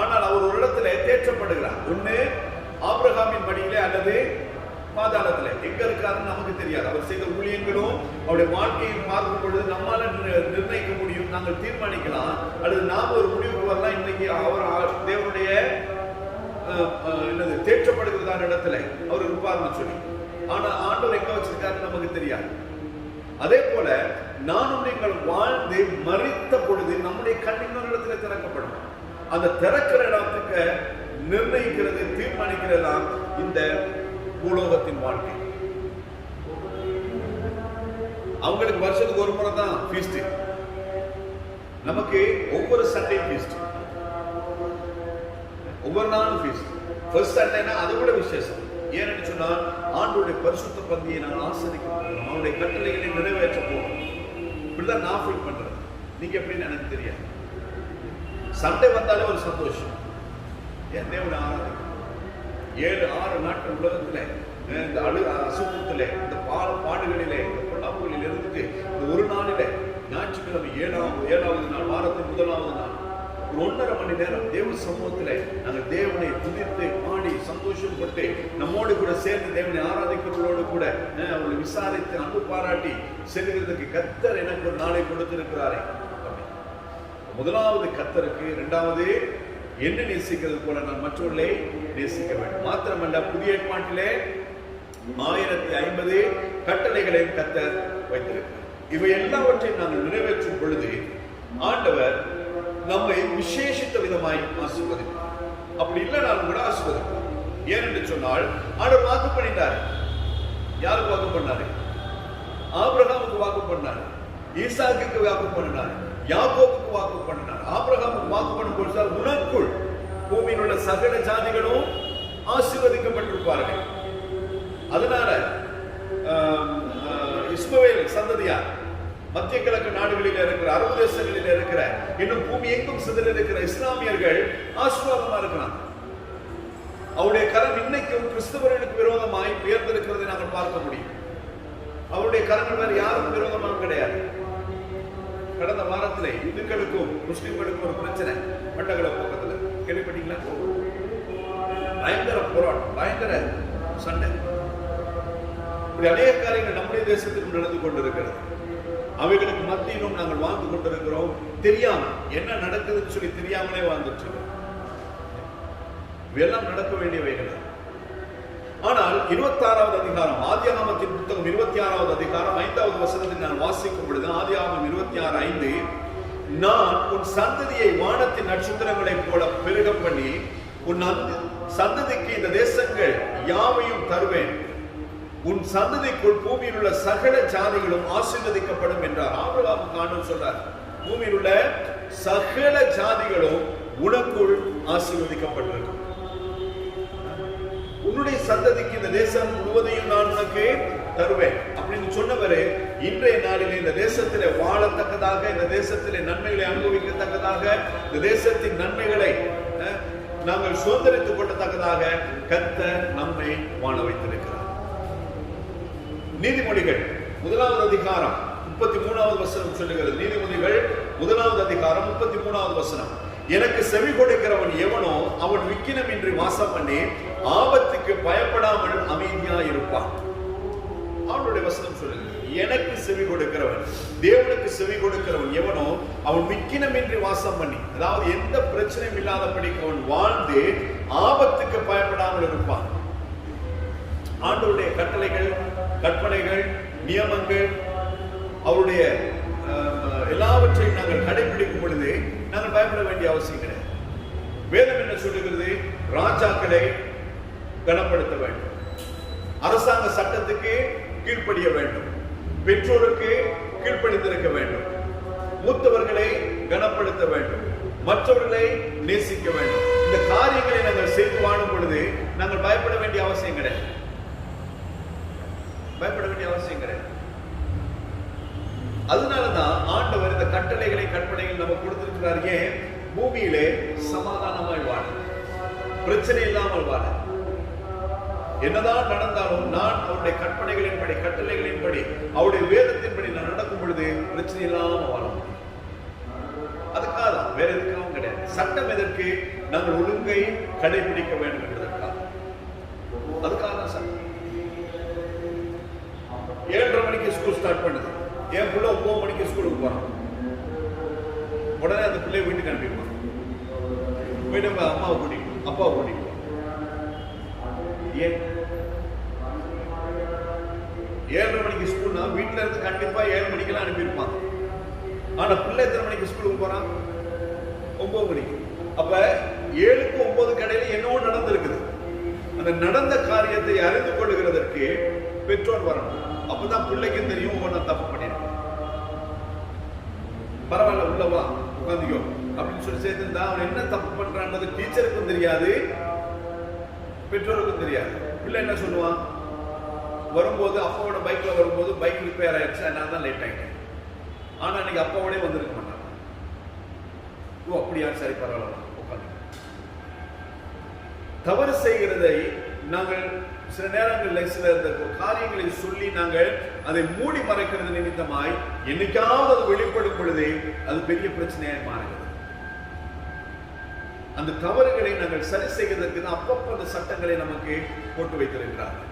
ஆனால் அவர் ஒரு இடத்துல தேற்றப்படுகிறார். ஒண்ணு ஆபிரகாமின் மடியிலே அல்லது பாதாளத்துல. எங்க இருக்காருன்னு நமக்கு தெரியாது. அவர் செய்த ஊழியங்களும் அவருடைய வாழ்க்கையை பார்க்கும் பொழுது நம்மால நிர்ணயிக்க முடியும், நாங்கள் தீர்மானிக்கலாம், அல்லது நாம ஒரு முடிவுக்கு வரலாம். இன்னைக்கு அவர் தேவனுடைய என்னது தேற்றப்படுகிறதான இடத்துல அவர் இருப்பார்னு சொல்லி. ஆனா ஆண்டவர் எங்க வச்சிருக்காருன்னு நமக்கு தெரியாது. அதே போல நானும் நீங்கள் வாழ்ந்து மரித்த பொழுது நம்முடைய கண்ணின் இடத்துல திறக்கப்படும். அந்த திறக்கிற இடத்துக்கு நிர்ணயிக்கிறது, தீர்மானிக்கிறது இந்த பூலோகத்தின் வாழ்க்கை. அவங்களுக்கு வருஷத்துக்கு ஒரு முறை தான் ஃபீஸ்ட், நமக்கு ஒவ்வொரு சண்டையும் ஃபீஸ்ட், ஒவ்வொரு நாளும் ஃபீஸ்ட். ஃபர்ஸ்ட் சண்டைனா அதை விட விசேஷம். ஏன்னு சொன்னால் ஆண்டோடைய பரிசுத்த பந்தியை நாங்கள் ஆசிரிக்க போகிறோம், அவருடைய கட்டளைகளை நிறைவேற்ற போகிறோம். இப்படிதான் நான் ஃபீல் பண்றேன். நீங்க எப்படின்னு எனக்கு தெரியாது. சண்டை வந்தாலே ஒரு சந்தோஷம். என் தேவனை ஆராதிக்கும். 7-6 நாட்கள் உலகத்துல இந்த அசுத்தத்திலே, இந்த பாடுகளிலே, இந்த பொல்லாப்புகளில் இருந்துட்டு இந்த ஒரு நாளிலே ஞாயிற்றுக்கிழமை 7வது நாள், வாரத்தின் 1வது நாள், ஒரு 1.5 மணி நேரம் தேவ சமூகத்திலே நாங்கள் தேவனை துதித்து பாடி சந்தோஷப்பட்டு நம்மோடு கூட சேர்ந்து தேவனை ஆராதிக்கிறவர்களோடு கூட அவர்களை விசாரித்து அன்பு பாராட்டி செல்கிறதுக்கு கர்த்தர் எனக்கு ஒரு நாளை கொடுத்திருக்கிறாரே. முதலாவது கர்த்தருக்கு, இரண்டாவது என்ன நேசிக்கிறது போல நான் மற்றவர்களை நேசிக்க வேண்டும். மாத்திரமல்ல, புதிய ஏற்பாட்டிலே 1050 கட்டளைகளையும் கர்த்தர் வைத்திருக்கிறார். இவை எல்லாவற்றையும் நாங்கள் நிறைவேற்றும் பொழுது ஆண்டவர் நம்மை விசேஷித்த விதமாய் ஆசீர்வதிப்பார். அப்படி இல்லைனாலும் கூட ஆசீர்வதிப்பார். ஏனென்று சொன்னால் ஆண்டவர் வாக்கு பண்ணினார். யாருக்கு வாக்கு பண்ணாரு? ஆபிரகாமுக்கு வாக்கு பண்ணார், ஈசாக்குக்கு வாக்கு பண்ணினார், யாக்கோபுக்கு வாக்கு பண்ணினார். ஆபிரகாமுக்கு வாக்கு பண்ணும் பொழுது உனக்குள் பூமியில் உள்ள சகல ஜாதிகளும் ஆசீர்வதிக்கப்பட்டிருப்பார்கள். அதனால இஸ்மவேல் சந்ததியார் மத்திய கிழக்கு நாடுகளில் இருக்கிற, அரபு தேசங்களில் இருக்கிற, இன்னும் பூமி எங்கும் சிதற இருக்கிற இஸ்லாமியர்கள் ஆசீர்வாதமா இருக்கிறாங்க. அவருடைய கரம் இன்னைக்கும் கிறிஸ்தவர்களுக்கு விரோதமாய் உயர்ந்திருக்கிறதை நாங்கள் பார்க்க முடியும். அவருடைய கரங்கள் வேறு யாருக்கும் விரோதமாக கிடையாது. கடந்த வாரத்திலே இந்துக்களுக்கும் முஸ்லிம்களுக்கும் ஒரு பிரச்சனை மட்டக்களப்பு பக்கத்துல கேள்விப்பட்டீங்களா? பயங்கர போராட்டம், பயங்கர சண்டை. இப்படி அநேக காரியங்கள் நம்முடைய தேசத்தில் நடந்து கொண்டிருக்கிறது. அவைகளுக்கு மத்தியிலும் நாங்கள் வாழ்ந்து கொண்டிருக்கிறோம். தெரியாம என்ன நடக்குதுன்னு சொல்லி தெரியாமலே வாழ்ந்துட்டு இருக்கோம். இதெல்லாம் நடக்க வேண்டியவைகள். ஆனால் 26வது அதிகாரம், ஆதியாகமத்தின் புத்தகம் 26வது அதிகாரம் 5வது வசனத்தை நான் வாசிக்கும் பொழுது, ஆதியாகமம் 26:5, நான் உன் சந்ததியை வானத்தின் நட்சத்திரங்களைப் போல பெருக பண்ணி உன் சந்ததிக்கு இந்த தேசங்கள் யாவையும் தருவேன். உன் சந்ததிக்குள் பூமியில் உள்ள சகல ஜாதிகளும் ஆசீர்வதிக்கப்படும் என்றார். ஆபிரகாம் காணும் சொல்றார், பூமியில் உள்ள சகல ஜாதிகளும் உனக்குள் ஆசீர்வதிக்கப்பட்டிருக்கும். உன்னுடைய சந்ததிக்கு இந்த தேசம் முழுவதையும் நான் உனக்கு தருவேன் அப்படின்னு சொன்னவரு, இன்றைய நாளில் இந்த தேசத்திலே வாழத்தக்கதாக, இந்த தேசத்திலே நன்மைகளை அனுபவிக்கத்தக்கதாக, இந்த தேசத்தின் நன்மைகளை நாங்கள் சுதந்திரித்துக் கொள்ளத்தக்கதாக கர்த்தர் நம்மை வாழ வைத்திருக்கிறார். நீதிமொழிகள் 1வது அதிகாரம் 33வது வசனம் சொல்லுகிறது. நீதிமொழிகள் 1வது அதிகாரம் 33வது வசனம், எனக்கு செவி கொடுக்கிறவன் எவனோ அவன் விக்கினமின்றி வாசம் பண்ணி ஆபத்துக்கு பயப்படாமல் அமைதியா இருப்பான். அவனுடைய வசனம் சொல்லுங்க, எனக்கு செவி கொடுக்கிறவன், தேவனுக்கு செவி கொடுக்கிறவன் எவனோ அவன் விக்கினமின்றி வாசம் பண்ணி, அதாவது எந்த பிரச்சனையும் இல்லாதபடிக்கு அவன் வாழ்ந்து ஆபத்துக்கு பயப்படாமல் இருப்பான். ஆண்டவருடைய கட்டளைகள், கற்பனைகள், நியமங்கள், அவருடைய எல்லாவற்றையும் நாங்கள் கடைபிடிக்கும் பொழுது நாங்கள் பயப்பட வேண்டிய அவசியம் கிடையாது. வேதம் என்ன சொல்லுகிறது? ராஜாக்களை கனப்படுத்த வேண்டும், அரசாங்க சட்டத்துக்கு கீழ்ப்படிய வேண்டும், பெற்றோருக்கு கீழ்ப்படிந்திருக்க வேண்டும், மூத்தவர்களை கனப்படுத்த வேண்டும், மற்றவர்களை நேசிக்க வேண்டும். இந்த காரியங்களை நாங்கள் செய்து வாழும் பொழுது நாங்கள் பயப்பட வேண்டிய அவசியம் கிடையாது. பயப்பட வேண்டிய அவசியம் கிடையாது. அதனாலதான் ஆண்டவர் இந்த கட்டளைகளை, கற்பனைகள் நமக்கு கொடுத்திருக்கிறார். ஏன்? பூமியிலே சமாதானமாய் வாழ, பிரச்சனை இல்லாமல் வாழ. என்னதான் நடந்தாலும் நான் அவருடைய கற்பனைகளின்படி, கட்டளைகளின்படி, அவருடைய வேதத்தின்படி நான் நடக்கும் பொழுது பிரச்சனை இல்லாம வாழும். அதுக்காக தான், வேற எதுக்காகவும் கிடையாது. சட்டம் எதற்கு? நாங்கள் ஒழுங்கை கடைபிடிக்க வேண்டும் என்பதற்காக. அதுக்காக தான் சட்டம். 7:30 மணிக்கு ஸ்கூல் ஸ்டார்ட் பண்ணுது. என் பிள்ளை 9 மணிக்கு ஸ்கூலுக்கு போறான். உடனே அந்த பிள்ளைய வீட்டுக்கு அனுப்பிடுவான். போய் நம்ம அம்மாவை கூட்டிட்டு, அப்பாவை கூட்டிட்டு. ஏன் 7:30 மணிக்கு ஸ்கூல்னா வீட்டுல இருந்து கண்டிப்பா 7 மணிக்கெல்லாம் அனுப்பியிருப்பான். ஆனா பிள்ளை எத்தனை மணிக்கு ஸ்கூலுக்கு போறான்? 9 மணிக்கு. அப்ப 7க்கு 9 கடையில என்னவோ நடந்திருக்குது. அந்த நடந்த காரியத்தை அறிந்து கொள்ளுகிறதற்கு பெற்றோர் வரணும். அப்பதான் பிள்ளைக்கு தெரியும், நான் தப்பு பண்ணிருக்கேன், பரவாயில்ல உள்ளவா உட்காந்துக்கோ அப்படின்னு சொல்லி சேர்த்திருந்தா அவன் என்ன தப்பு பண்றான்றது டீச்சருக்கும் தெரியாது, பெற்றோருக்கும் தெரியாது. பிள்ளை என்ன சொல்லுவான்? வரும்போது அப்பாவோட பைக்ல வரும்போது பைக் ரிப்பேர் ஆயிடுச்சு, நான் தான் லேட் ஆயிட்டேன். ஆனா அன்னைக்கு அப்பாவோடய வந்திருக்க மாட்டான். ஓ அப்படியா, சரி பரவாயில்ல உட்காந்து. தவறு செய்கிறதை நாங்கள் சில நேரங்களில் சில காரியங்களை சொல்லி நாங்கள் அதை மூடி மறைக்கிறது நிமித்தமாய் என்னைக்காவது அது வெளிப்படும் பொழுதே அது பெரிய பிரச்சனையாய் மாறுகிறது. அந்த தவறுகளை நாங்கள் சரி செய்வதற்கு தான் அப்பப்போ அந்த சட்டங்களை நமக்கு போட்டு வைத்திருக்கிறார்கள்.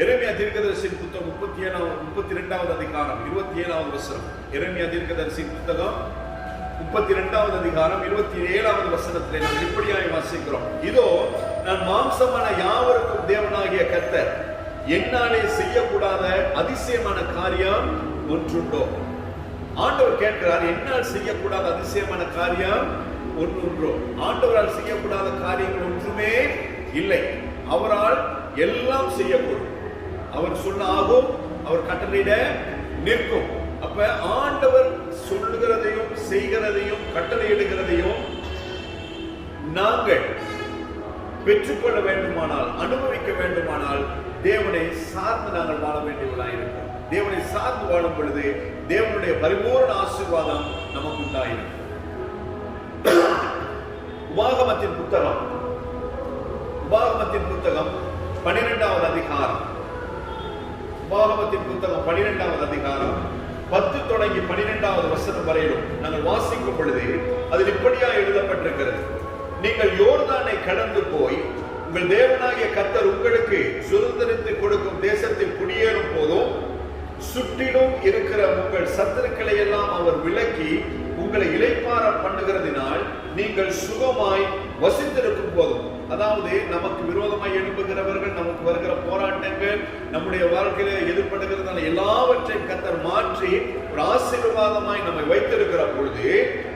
எரேமியா தீர்க்கதரிசியின் புத்தகம் 32வது அதிகாரம் 27வது வசனம். எரேமியா தீர்க்கதரிசியின் புத்தகம் 32வது அதிகாரம் 27வது வசனத்திலே நாம் இப்படியாய் வாசிக்கிறோம். இதோ நான் மாம்சமான யாவருக்கும் தேவனாகிய கர்த்தர், என்னாலே செய்யக்கூடாத அதிசயமான காரியம் ஒன்றுண்டோ? ஆண்டவர் கேட்கிறார், என்னால் செய்யக்கூடாத அதிசயமான காரியம் ஒன்றுண்டோ? ஆண்டவரால் செய்யக்கூடாத காரியங்கள் ஒன்றுமே இல்லை. அவரால் எல்லாம் செய்யக்கூடும். அவர் சொன்ன ஆகும், அவர் கட்டளையிட நிற்கும். அப்ப ஆண்டவர் சொல்லுகிறதையும் செய்கிறதையும் கட்டளையிடுகிறதையும் நாங்கள் பெற்றுக்கொள்ள வேண்டுமானால், அனுபவிக்க வேண்டுமானால் தேவனை சார்ந்து நாங்கள் வாழ வேண்டியவர்களாயிருக்கிறோம். தேவனை சார்ந்து வாழும் பொழுது தேவனுடைய பரிபூர்ண ஆசீர்வாதம் நமக்கு உண்டாயிருக்கும். உபாகமத்தின் புத்தகம் 12வது அதிகாரம். உபாகமத்தின் புத்தகம் 12வது அதிகாரம் 10 தொடங்கி 12வது வசனம் வரையிலும் நாங்கள் வாசிக்கும் பொழுது அதில் இப்படியா எழுதப்பட்டிருக்கிறது. நீங்கள் யோர்தானை கடந்து போய் உங்கள் தேவனாகிய கர்த்தர் உங்களுக்கு சுதந்திரத்தை கொடுக்கும் தேசத்தில் குடியேறும் போதும் சுற்றிலும் இருக்கிற உங்கள் சத்துருக்களை எல்லாம் அவர் விலக்கி உங்களை இளைப்பாற பண்ணுகிறதினால் நீங்கள் சுகமாய் வசித்திருக்கும் போதும், அதாவது நமக்கு விரோதமாய் எழுப்புகிறவர்கள், நமக்கு வருகிற போராட்டங்கள், நம்முடைய வாழ்க்கையில எதிர்படுகிறதான எல்லாவற்றையும் கர்த்தர் மாற்றி ஒரு ஆசீர்வாதமாய் நம்மை வைத்திருக்கிற பொழுது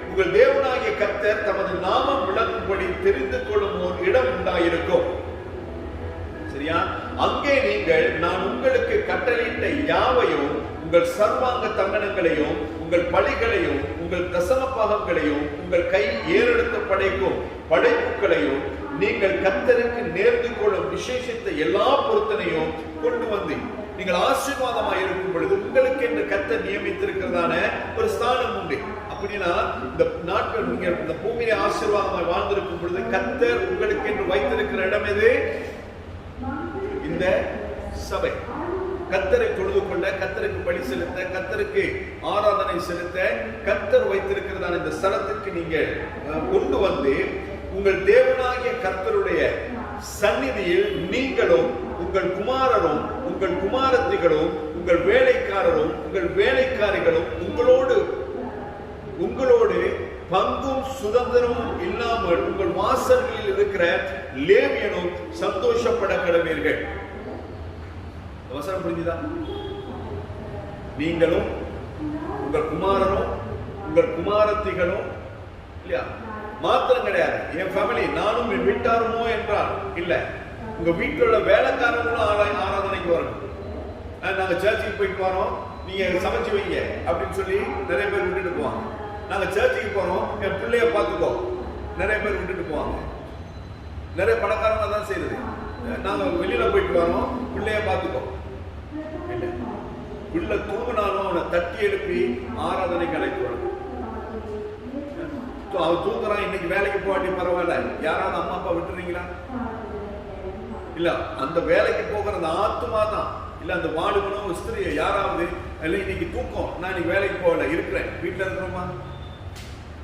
உங்கள் தேவனாகிய கர்த்தர் தமது நாமம் விளங்கும்படி தெரிந்து கொள்ளும் ஒரு இடம் உண்டாயிருக்கும். சரியா? அங்கே நீங்கள் நான் உங்களுக்கு கட்டளையிட்ட யாவையும், உங்கள் சர்வாங்க தகனங்களையும், உங்கள் பலிகளையும், உங்கள் தசம பாகங்களையும், உங்கள் கை ஏறெடுத்து படைக்கும் படைப்புகளையும், நீங்கள் கர்த்தருக்கு நேர்ந்து கொள்ளும் விசேஷித்த எல்லா பொருத்தனையும் கொண்டு வந்து நீங்கள் ஆசீர்வாதமாக இருக்கும் பொழுது உங்களுக்கு என்று கர்த்தர் நியமித்திருக்கிறதான ஒரு ஸ்தானம் உண்டு. அப்படின்னா இந்த நாட்கள் நீங்கள் இந்த பூமியிலே ஆசீர்வாதமாய் வாழ்ந்திருக்கும் பொழுது கர்த்தர் உங்களுக்கு என்று வைத்திருக்கிற இடம் எது? இந்த சபை. கர்த்தரை தொழுது கொள்ள, கர்த்தருக்கு பலி செலுத்த, கர்த்தருக்கு ஆராதனை செலுத்த கர்த்தர் வைத்திருக்கிறதான இந்த ஸ்தலத்திற்கு நீங்கள் கொண்டு வந்து உங்கள் தேவனாகிய கர்த்தருடைய சந்நிதியில் நீங்களும் உங்கள் குமாரரும் உங்கள் குமாரத்திகளும் உங்கள் வேலைக்காரரும் உங்கள் வேலைக்காரிகளும் உங்களோடு பங்கும் சுதந்திரமும் இல்லாமல் உங்கள் வாசல்களில் இருக்கிற லேவியனும் சந்தோஷப்பட கடவீர்கள். அவசரம் புரிஞ்சுதா? நீங்களும் உங்கள் குமாரரும் உங்கள் குமாரத்திகளும் இல்லையா? மாத்திரம் கிடையாது, என் ஃபேமிலி நானும் என் வீட்டாருமோ என்றால் இல்ல, உங்க வீட்டில் வேலைக்காரங்களும் ஆராதனைக்கு வரணும். நாங்க சர்ச்சுக்கு போயிட்டு வரோம், நீங்க சமைச்சு வைங்க அப்படின்னு சொல்லி நிறைய பேர் விட்டுட்டு போவாங்க. நாங்க சர்ச்சுக்கு போறோம், என் பிள்ளைய பார்த்துக்கோ, நிறைய பேர் விட்டுட்டு போவாங்க. நிறைய பணக்காரங்க தான் செய்யுது. நாங்க வெளியில போயிட்டு வரோம், பிள்ளைய பார்த்துக்கோ. பிள்ளை தூங்கினாலும் அவனை தட்டி எழுப்பி ஆராதனைக்கு அழைத்து வரணும். அவன் தூங்குறான், இன்னைக்கு வேலைக்கு போகாட்டி பரவாயில்ல, யாராவது அம்மா அப்பா விட்டுறீங்களா? இல்ல, அந்த வேலைக்கு போகிற அந்த ஆத்துமா தான், இல்ல அந்த வாலிபனும் ஸ்திரியை யாராவது இல்ல இன்னைக்கு தூக்கம், நான் இன்னைக்கு வேலைக்கு போகல, இருக்கிறேன் வீட்டுல இருக்கிறோமா?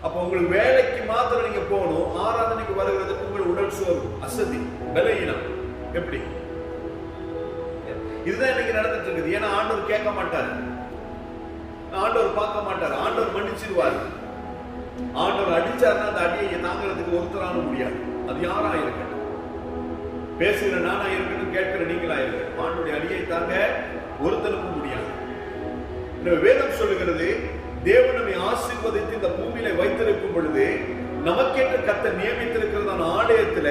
அப்ப உங்களுக்கு வேலைக்கு மாத்திரம் நீங்க போகணும், ஆராதனைக்கு வருகிறதுக்கு உங்கள் உடல் சோர்வு, அசதி, பலவீனம். எப்படி? இதுதான் இன்னைக்கு நடந்துட்டு இருக்குது. ஏன்னா ஆண்டவர் கேட்க மாட்டாரு, ஆண்டவர் பார்க்க மாட்டாரு, ஆண்டவர் மன்னிச்சிருவாரு. ஆண்டவர் அடிச்சாருன்னா அந்த அடியை தாங்கிறதுக்கு ஒருத்தரான முடியாது. அது யாரா இருக்கட்டும், பேசுகிற நானா இருக்கட்டும், கேட்கிற நீங்களா இருக்கட்டும், ஆண்டவருடைய அடியை தாங்க ஒருத்தருக்கும் முடியாது. வேதம் சொல்லுகிறது, தேவன் நம்மை ஆசீர்வதித்து இந்த பூமியில வைத்திருக்கும் பொழுது நமக்கென்று கர்த்தர் நியமித்திருக்கிறதான ஆலயத்துல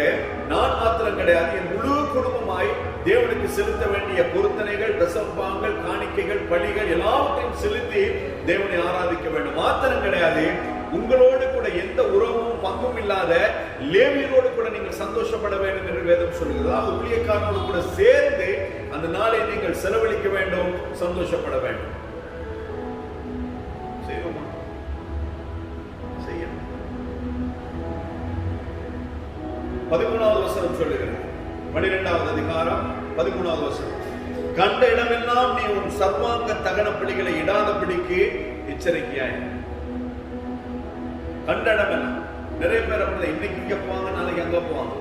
நான் மாத்திரம் கிடையாது, என் முழு குடும்பமாய் தேவனுக்கு செலுத்த வேண்டிய பொருத்தனைகள், தசமபாகங்கள், காணிக்கைகள், பலிகள் எல்லாவற்றையும் செலுத்தி தேவனை ஆராதிக்க வேண்டும். மாத்திரம் கிடையாது, உங்களோடு கூட எந்த உறவும் பங்கும் இல்லாத லேவியரோடு கூட நீங்கள் சந்தோஷப்பட வேண்டும் என்று வேதம் சொல்கிறது. ஊழியக்காரனோடு கூட சேர்ந்து அந்த நாளை நீங்கள் செலவழிக்க வேண்டும், சந்தோஷப்பட வேண்டும். செய்வோமா? செய்யணும். 13வது வசனம் சொல்லுகிறது, 12வது அதிகாரம் 13வது வசனம், கண்ட இடமெல்லாம் நீ உன் சர்வாங்க தகன பலிகளை இடாதபடிக்கு எச்சரிக்கையாய். கண்ட இடமெல்லாம் நிறைய பேர் அப்படிதான், இன்னைக்கு இங்க போவாங்க, நாளைக்கு அங்க போவாங்க,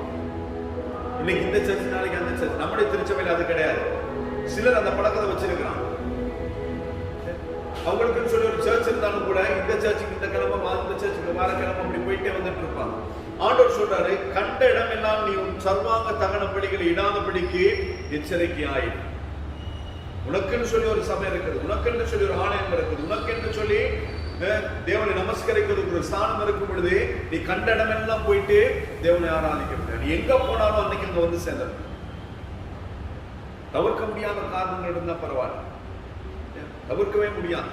இன்னைக்கு இந்த சர்ச், நாளைக்கு அந்த சர்ச். நம்முடைய திருச்சபையில் அது கிடையாது. சிலர் அந்த பழக்கத்தை வச்சிருக்கிறான். அவங்களுக்கு சொல்லி ஒரு சர்ச் இருந்தாலும் கூட இந்த சர்ச்சுக்கு இந்த கிழமை, இந்த சர்ச்சுக்கு வார கிழமை அப்படி போயிட்டே வந்துட்டு இருப்பாங்க. ஆண்டவர் சொல்றாரு, கண்ட இடமெல்லாம் நீ உன் சர்வாங்க தகன பலிகளை இடாதபடிக்கு எச்சரிக்கையாய். உனக்குன்னு சொல்லி ஒரு சபை இருக்குது, உனக்கென்று சொல்லி ஒரு ஆலயம் இருக்குது, உனக்கென்று சொல்லி தேவனை நமஸ்கரிக்கிறதுக்கு ஒரு ஸ்தானம் இருக்கும் பொழுது நீ கண்ட இடமெல்லாம் போயிட்டு தேவனை ஆராதிக்க முடியாது. நீ எங்க போனாலும் அன்னைக்கு அங்க வந்து சேர்ந்த தவிர்க்க முடியாத காரணங்கள் இருந்தா பரவாயில்ல, தவிர்க்கவே முடியாது.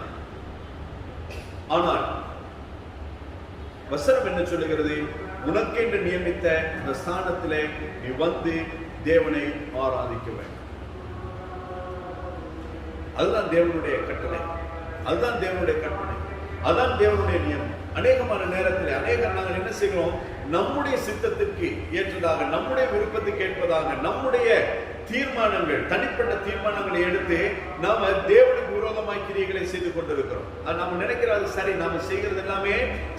ஆனால் வசனம் என்ன சொல்லுகிறது? உனக்கென்று நியமித்த இந்த ஸ்தானத்திலே நீ வந்து தேவனை ஆராதிக்க வேண்டும். அதுதான் தேவனுடைய கட்டளை, அதுதான் தேவனுடைய கட்டளை, அதுதான் தேவனுடைய நியமம். அநேகமான நேரத்தில் நாங்கள் என்ன செய்கிறோம்? நம்முடைய சித்தத்திற்கு ஏற்றதாக, நம்முடைய விருப்பத்துக்கு ஏற்பதாக, நம்முடைய தீர்மானங்கள், தனிப்பட்ட தீர்மானங்களை எடுத்து நாம தேவனுக்கு விரோதமாய் கிரியைகளை செய்து கொண்டிருக்கிறோம். நாம நினைக்கிறது சரி, நாம செய்கிறது எல்லாமே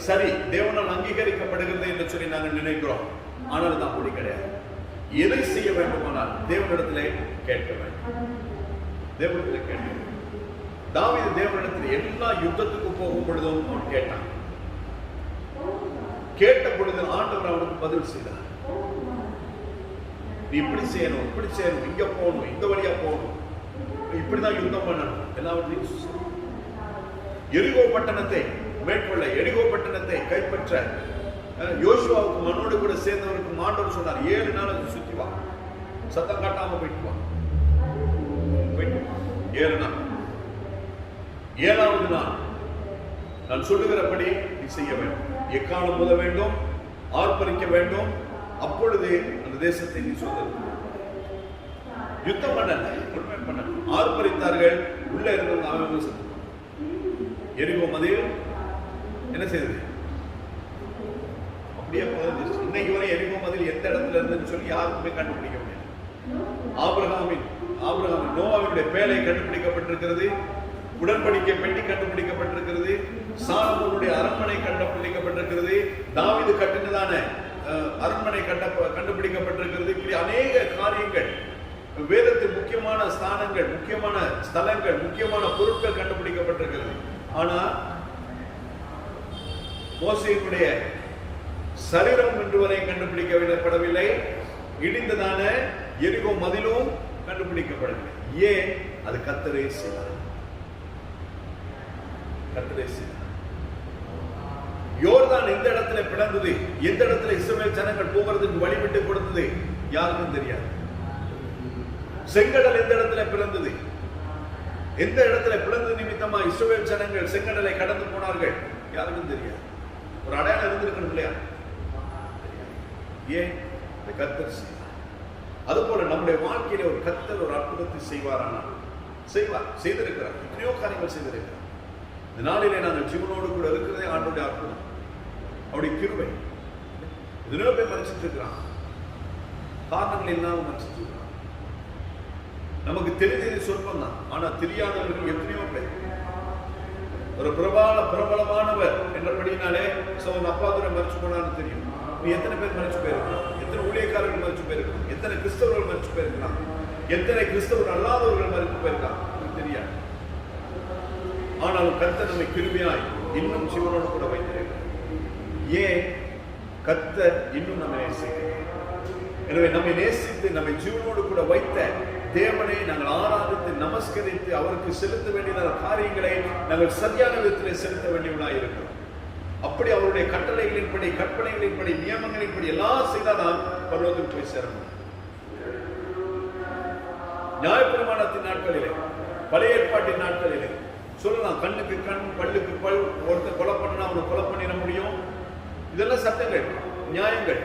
சரி, தேவனால் அங்கீகரிக்கப்படுகிறது என்று சொல்லி நாங்கள் நினைக்கிறோம். ஆனால் அது அப்படி கிடையாது. எதை செய்ய வேண்டுமானால் தேவனிடத்திலே கேட்க வேண்டும். தேவனிடத்திலே கேட்க வேண்டும். தாவீது தேவனிடத்தில் எல்லா யுத்தத்துக்கு போகும் பொழுதும் அவன் கேட்டான். கேட்ட பொழுது ஆண்டவர் அவனுக்கு பதில் செய்தார். நீ இப்படி செய்யணும், இப்படி செய்யணும், இங்க போகணும், இந்த வழியா போகணும், இப்படிதான் யுத்தம் பண்ணணும், எல்லாவற்றையும். எரிகோ பட்டணத்தை மேற்கொள்ள, எரிகோ பட்டணத்தை கைப்பற்ற யோசுவாவுக்கு மனோடு கூட சேர்ந்தவருக்கு ஆண்டவர் சொன்னார், 7 நாள் அது சுத்தி வா, சத்தம் காட்டாம போயிட்டு வா. 7 நாள். 7வது நாள் நான் சொல்லுகிறபடி நீ செய்ய வேண்டும். எக்காலம் போத வேண்டும், ஆர்ப்பரிக்க வேண்டும். அப்பொழுது அந்த தேசத்தை நீ சொந்தம். யுத்தம் பண்ண ஆர்ப்பரித்தார்கள். உள்ள இருந்தவங்க அவன் செத்து. எரிகோ மதில் என்ன செய்தது? அப்படியே இன்னைக்கு வரை எரிகோ மதில் எந்த இடத்துல இருந்துன்னு சொல்லி யாருக்குமே கண்டுபிடிக்க முடியாது. ஆபிரகாமின் நோவாவினுடைய பேழை கண்டுபிடிக்கப்பட்டிருக்கிறது. உடன்படிக்கை பெட்டி கண்டுபிடிக்கப்பட்டிருக்கிறது. சாலமோனுடைய அரண்மனை கண்டுபிடிக்கப்பட்டிருக்கிறது. தாவீது கட்டினதான அரண்மனை கண்டுபிடிக்கப்பட்டிருக்கிறது. இப்படி அநேக காரியங்கள், வேதத்தில் முக்கியமான ஸ்தானங்கள், முக்கியமான ஸ்தலங்கள், முக்கியமான பொருட்கள் கண்டுபிடிக்கப்பட்டிருக்கிறது. ஆனா மோசேயினுடைய சரீரம் இன்று வரை கண்டுபிடிக்கப்படவில்லை. இடிந்ததான எரிகோ மதிலும் கண்டுபிடிக்கப்படவில்லை. ஏன்? அது கர்த்தரே செய்தார். யோர்தான் எந்த இடத்துல பிளந்தது, எந்த இடத்துல இஸ்ரவேல் ஜனங்கள் போகிறதுக்கு வழிவிட்டு கொடுத்தது யாருக்கும் தெரியாது. செங்கடல் எந்த இடத்துல பிளந்தது, எந்த இடத்துல பிளந்தது நிமித்தமா இஸ்ரவேல் ஜனங்கள் செங்கடலை கடந்து போனார்கள் யாருக்கும் தெரியாது. ஒரு அடையாளம் இருந்திருக்கணும் இல்லையா? ஏன்? கர்த்தர் செய்வார். அதுபோல நம்முடைய வாழ்க்கையில ஒரு கர்த்தர் ஒரு அற்புதத்தை செய்வாரானால் செய்வார். செய்திருக்கிறார். எத்தனையோ காரியங்கள் செய்திருக்கிறார். இந்த நாளிலே நாங்கள் ஜீவனோடு கூட இருக்கிறதே ஆண்டோடைய அற்புதம், அவருடைய கிருபை. எத்தனையோ பேர் மறைச்சிட்டு இருக்கிறான், காரணங்கள் இல்லாமல் மறைச்சிட்டு இருக்கிறான். நமக்கு தெரிந்தது சொற்பம் தான், ஆனா தெரியாதவர்கள் எத்தனையோ பேர். ஒரு பிரபலமானவர் என்றபடினாலே அப்பாதுரை மறைச்சு போனான்னு தெரியும். நீ எத்தனை பேர் மறைச்சு போயிருக்கலாம், எத்தனை ஊழியக்காரர்கள் மறைச்சு போயிருக்கலாம், எத்தனை கிறிஸ்தவர்கள் மறைச்சு போயிருக்கலாம், எத்தனை கிறிஸ்தவர் அல்லாதவர்கள் மறைச்சு போயிருக்கலாம் தெரியாது. ஆனாலும் கர்த்தர் நம்மை கிருபையாய் இன்னும் ஜீவனோடு கூட வைத்திருக்கிறார். ஏன்? கர்த்தர் இன்னும் நம்மை நேசிக்கிறார். எனவே நம்மை நேசித்து நம்மை ஜீவனோடு கூட வைத்த தேவனை நாங்கள் ஆராதித்து நமஸ்கரித்து அவருக்கு செலுத்த வேண்டிய காரியங்களை நாங்கள் சரியான விதத்திலே செலுத்த வேண்டியவனாய் இருக்கிறோம். அப்படி அவருடைய கட்டளைகளின்படி, கற்பனைகளின்படி, நியமங்களின்படி எல்லாம் செய்தால்தான் பரலோகத்துக்கு போய் சேரணும். நியாயப்பிரமாணத்தின் நாட்களிலே, பழைய ஏற்பாட்டின் நாட்களிலே சொல்லலாம், கண்ணுக்கு கண், பல்லுக்கு பல், ஒருத்தர் கொலை பண்ணா அவனை கொலை பண்ணிட முடியும். இதெல்லாம் சட்டங்கள், நியாயங்கள்.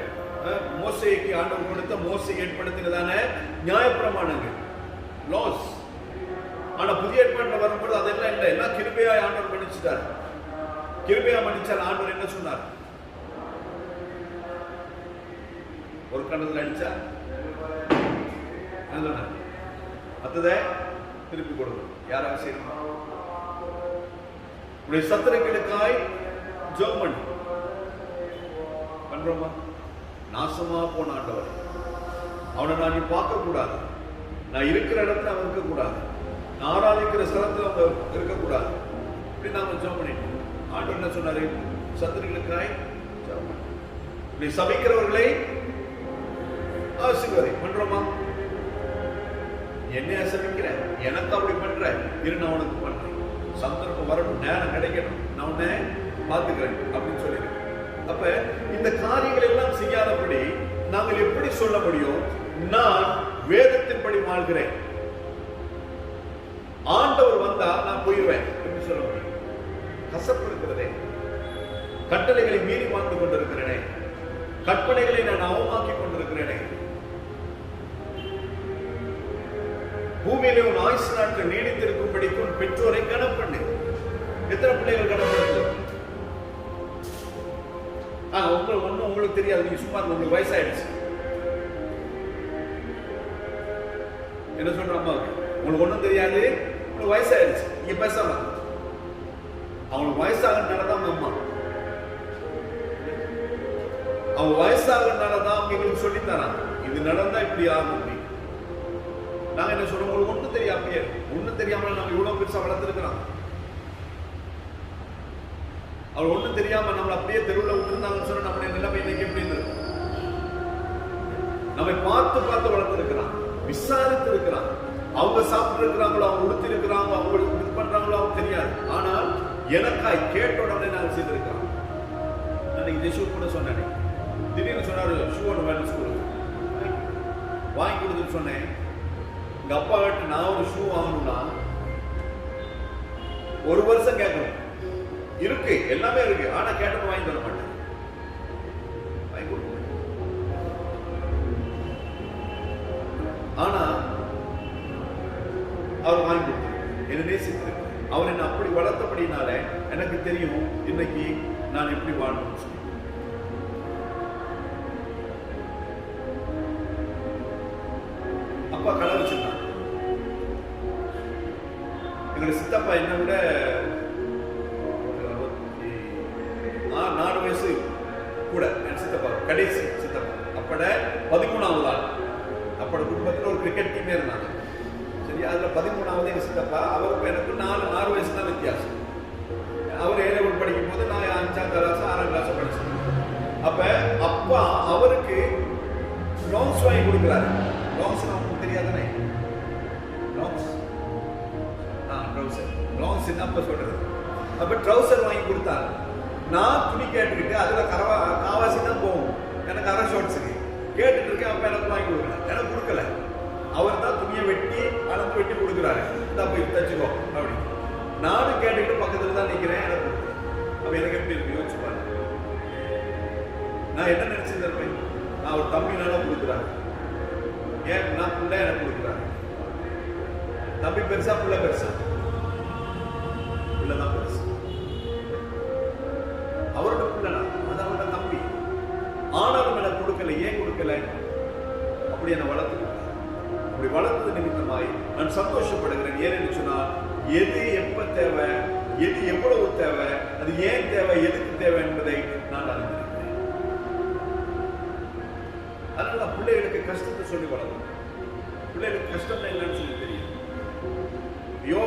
மோசேக்கு ஆண்டவர் கொடுத்த, மோசே ஏற்படுத்தினதான நியாயப்பிரமாணங்கள், லாஸ். ஆனா புதிய ஏற்பாட்டில் வரும்போது அதெல்லாம் இல்லை, எல்லாம் கிருபையாய் ஆண்டவர் மன்னிச்சுட்டார். கிருபையா மன்னிச்சால் ஆண்டவர் என்ன சொன்னார்? ஒரு கண்ணத்தில் அடிச்சா என்ன சொன்னார்? மற்றதை திருப்பி கொடுக்கணும். யாராவது செய்யணும்? உடைய சத்துருக்களுக்காய் ஜெபம் பண்ணு. பண்றோமா? நாசமா போன ஆண்டவர், அவனை நான் நீ பார்க்க கூடாது, நான் இருக்கிற இடத்துல அவன் இருக்கக்கூடாது, நான் ஆராதிக்கிற ஸ்தலத்துல அவன் இருக்கக்கூடாது. இப்படி நாம ஜெபம் பண்ணிட்டோம். ஆண்டவர் என்ன சொன்னாரு? சத்துருக்களுக்காய் ஜெபம் பண்ணு. நீ சபிக்கிறவர்களை ஆசீர்வதி. பண்றோமா? என்னைய சபிக்கிற, எனக்கு அப்படி பண்ற, இரு நான் உனக்கு பண்றேன், சந்தர்ப்பம் வரணும், நேரம் கிடைக்கணும், நான் உன்னை பார்த்துக்கிறேன் அப்படின்னு சொல்லியிருக்கேன். அப்ப இந்த காரியங்கள் எல்லாம் செய்யாதபடி நாங்கள் எப்படி சொல்ல முடியும்? நான் வேதத்தின்படி வாழ்கிறேன், ஆண்டவர் வந்தா நான் போயிடுவேன் எப்படி சொல்ல முடியும்? கசப்பு இருக்கிறதே. கட்டளைகளை மீறி வாழ்ந்து கொண்டிருக்கிறேனே, கற்பனைகளை நான் அவமாக்கி கொண்டிருக்கிறேனே. பூமியிலே உன் ஆயுசு நாட்கள் நீடித்திருக்கும்படிக்கும் பெற்றோரை கனப்பண்ணு. எத்தனை பிள்ளைகள் கனப்படுத்து? உங்களுக்கு உங்களுக்கு தெரியாது, நீங்க சும்மா உங்களுக்கு வயசாயிடுச்சு. என்ன சொல்ற அம்மாவுக்கு, உங்களுக்கு ஒண்ணும் தெரியாது, உங்களுக்கு வயசாயிடுச்சு, நீங்க பேசாம. அவங்களுக்கு வயசாகனாலதான் அம்மா, அவங்க வயசாகனாலதான் அவங்க எங்களுக்கு சொல்லித்தராங்க, இது நடந்தா இப்படி ஆகும். நாங்க என்ன சொல்றோம், உங்களுக்கு ஒண்ணும் தெரியாமையே, ஒண்ணும் தெரியாம நம்ம இவ்வளவு பெருசா வளர்த்துருக்கிறோம். அவங்க ஒண்ணும் தெரியாம நம்மள அப்படியே தெருவில் விட்டுருந்தாங்கன்னு சொன்னா நம்முடைய நிலைமை இன்னைக்கு எப்படி இருக்கும்? நம்மை பார்த்து பார்த்து வளர்த்திருக்கிறான், விசாரித்து இருக்கிறான். அவங்க சாப்பிட்டு இருக்கிறாங்களோ, அவங்க உடுத்தி இருக்கிறாங்க, அவங்க இது பண்றாங்களோ அவங்க தெரியாது. ஆனால் எனக்காய் கேட்ட உடனே நாங்கள் செய்திருக்கிறோம். அன்னைக்கு ஜெஷு கூட சொன்னேன், திடீர்னு சொன்னாரு ஷூ ஒன்று வேணும் ஸ்கூலுக்கு வாங்கி கொடுத்துட்டு சொன்னேன். எங்க அப்பா கிட்ட நான் ஒரு ஷூ வாங்கணும்னா 1 வருஷம் கேட்கணும். இருக்கு, எல்லாமே இருக்கு, ஆனா கேட்டது வாங்கி தர மாட்டேன், வாங்கி கொடுக்க மாட்டேன். ஆனா அவர் வாங்கி கொடுத்தார், என்ன நேசித்திருக்கிறார். அவர் என்ன அப்படி வளர்த்தபடினால எனக்கு தெரியும் இன்னைக்கு நான் எப்படி வாழணும்னு சொல்லி. அப்பா கடை வச்சிருந்தாங்க. எங்களுடைய சித்தப்பா என்ன விட 4 வயசு கூட என் சித்தப்பா, கடைசி சித்தப்பா. அப்பட 13வது ஆள். அப்பட குடும்பத்தில் ஒரு கிரிக்கெட் டீமே இருந்தாங்க. சரி, அதுல 13வது எங்க சித்தப்பா. அவருக்கு எனக்கு 4 வயசு தான் வித்தியாசம். அவர் A-level படிக்கும் போது நான் 5ஆம் கிளாஸ் 6ஆம் கிளாஸ் படிச்சேன். அப்ப அப்பா அவருக்கு லாங்ஸ் வாங்கி கொடுக்கிறாரு. லாங்ஸ் நமக்கு தெரியாதானே? லாங்ஸ் ட்ரௌசர், லாங்ஸ் என்ன அப்ப சொல்றது. அப்ப ட்ரௌசர் வாங்கி கொடுத்தாரு. நான் துணி கேட்டுக்கிட்டு அதுல காவாசி தான் போகும் எனக்கு, அரை ஷார்ட்ஸுக்கு கேட்டுட்டு இருக்கேன். அப்ப எனக்கு வாங்கி கொடுக்கல, எனக்கு கொடுக்கல. அவர் தான் துணியை வெட்டி அளந்து வெட்டி கொடுக்குறாரு, இந்த போய் தச்சுக்கோ அப்படின்னு. நானும் கேட்டுக்கிட்டு பக்கத்துல தான் நிக்கிறேன், எனக்கு அப்ப எனக்கு எப்படி இருக்கு யோசிச்சு பாருங்க. நான் என்ன நினைச்சிருந்தேன், நான் ஒரு தம்பினால கொடுக்குறாரு, ஏன் நான் பிள்ளை எனக்கு கொடுக்குறாரு. தம்பி பெருசா பிள்ளை பெருசா? பிள்ளைதான் பெருசு. அவரோட பிள்ளைனா அது அவரோட தம்பி. ஆனாலும் எனக்கு கொடுக்கல. ஏன் கொடுக்கல? அப்படி என்ன வளர்த்து, அப்படி வளர்த்தது நிமித்தமாய் நான் சந்தோஷப்படுகிறேன். ஏன்னு சொன்னால் எது எப்ப தேவை, எது எவ்வளவு தேவை, அது ஏன் தேவை, எதுக்கு தேவை என்பதை நான் அறிந்திருக்கிறேன். அதனால பிள்ளைகளுக்கு கஷ்டத்தை சொல்லி வளர்க்கணும். பிள்ளைகளுக்கு கஷ்டம் இல்லைன்னு சொல்லி தெரியும். ஐயோ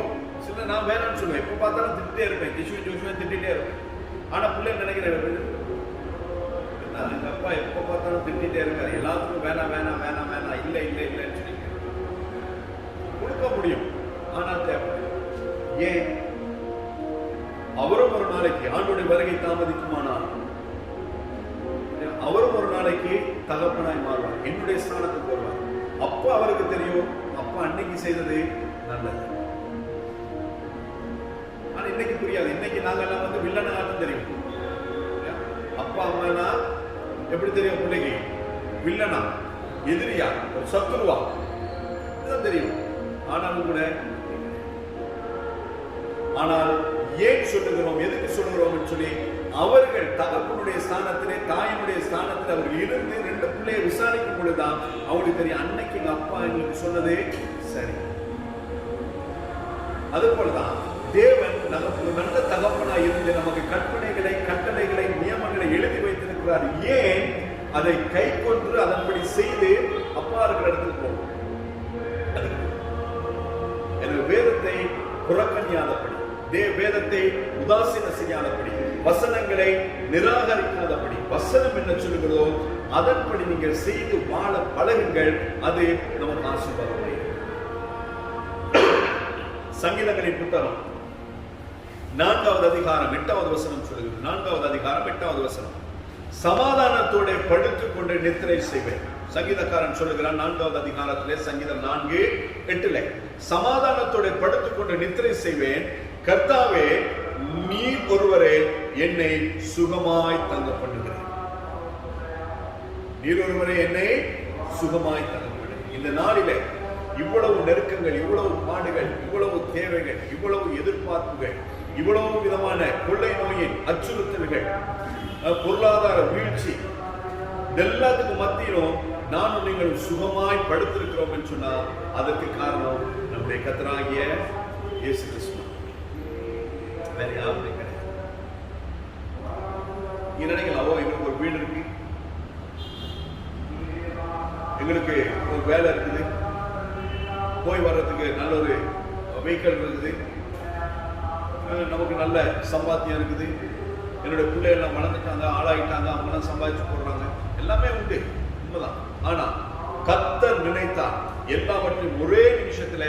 சில நான் வேணாம்னு சொல்லுவேன், எப்ப பார்த்தாலும் திட்டே இருப்பேன், ஜோஷுவன் திட்டே இருப்பேன். ஆனா பிள்ளை நினைக்கிறேன், எங்க அப்பா எப்ப பார்த்தாலும் திட்டே இருக்காரு, எல்லாத்துக்கும் வேணாம் வேணாம் வேணாம் வேணாம், இல்ல இல்ல இல்லைன்னு சொல்லி கொடுக்க முடியும். ஆனா தேவை. ஏன்? அவரும் ஒரு நாளைக்கு ஆண்டோடைய வருகை தாமதிக்குமானால் அவரும் ஒரு நாளைக்கு தகப்பனாய் மாறுவார், என்னுடைய ஸ்தானத்துக்கு வருவார். அப்ப அவருக்கு தெரியும் அப்பா அன்னைக்கு செய்தது நல்லது. ஆனா இன்னைக்கு புரியாது. இன்னைக்கு நாங்க எல்லாம் வந்து வில்லனாக தெரியும். அப்பா அம்மா எப்படி தெரியும் பிள்ளைக்கு? வில்லனா, எதிரியா, ஒரு சத்துருவா, இதுதான் தெரியும். ஆனாலும் கூட, ஆனால் ஏன் சொல்லுகிறோம், எதுக்கு சொல்லுகிறோம் சொல்லி அவர்கள் தகப்பனுடைய ஸ்தானத்திலே, தாயினுடைய ஸ்தானத்தில் அவர்கள் இருந்து 2 பிள்ளையை விசாரிக்கும் பொழுதுதான் அவங்களுக்கு தெரியும் அன்னைக்கு எங்க அப்பா எங்களுக்கு சொன்னது சரி. அது போலதான் தேவன் நமக்கு நல்ல தகப்பனாய் இருந்து நமக்கு கற்பனைகளை, கட்டளைகளை, நியமங்களை எழுதி வைத்திருக்கிறார். ஏன்? அதை கை கொண்டு அதன்படி செய்து அப்பா இருக்கிற இடத்துக்கு போகும். எனக்கு வேதத்தை புறக்கணியாதபடி, வேதத்தை உதாசீன செய்யாதபடி, வசனங்களை நிராகரிக்காதபடி, வசனம் என்ன சொல்லுகிறதோ அதன்படி நீங்கள் செய்து வாழ பழகுங்கள். அது நமக்கு ஆசீர்வாதம். சங்கீதங்களின் புத்தகம் 4வது அதிகாரம் 8வது வசனம் சொல்லுகிறது. 4வது அதிகாரம் 8வது வசனம், சமாதானத்தோட படுத்துக் கொண்டு நித்திரை செய்வேன். சங்கீதக்காரன் சொல்லுகிறான் 4வது அதிகாரத்திலே, சங்கீதம் 4:8, சமாதானத்தோட படுத்துக் கொண்டு நித்திரை செய்வேன். கர்த்தாவே, நீர் ஒருவரே என்னை சுகமாய் தங்க பண்ணுகிறேன். நீர் ஒருவரே என்னை சுகமாய் தங்க பண்ணுகிறேன். இந்த நாளிலே இவ்வளவு நெருக்கங்கள், இவ்வளவு பாடுகள், இவ்வளவு தேவைகள், இவ்வளவு எதிர்பார்ப்புகள், இவ்வளவு விதமான கொள்ளை நோயின் அச்சுறுத்தல்கள், பொருளாதார வீழ்ச்சி, எல்லாத்துக்கும் மத்தியிலும் நானும் நீங்களும் சுகமாய் படுத்திருக்கிறோம் என்று சொன்னால் அதற்கு காரணம் நம்முடைய கர்த்தராகிய இயேசு கிறிஸ்து. வேற யாருமே கிடையாது. நீ நினைக்கலாம், எங்களுக்கு ஒரு வீடு இருக்கு, எங்களுக்கு ஒரு வேலை இருக்குது, போய் வர்றதுக்கு நல்ல ஒரு வெஹிக்கிள் இருக்குது, நமக்கு நல்ல சம்பாத்தியம் இருக்குது, என்னுடைய பிள்ளைகள் வளர்ந்துட்டாங்க, ஆளாயிட்டாங்க, அவங்களாம் சம்பாதிச்சு போடுறாங்க, எல்லாமே உண்டு, உண்மைதான். ஆனா கர்த்தர் நினைத்தார் எல்லாவற்றையும் ஒரே நிமிஷத்துல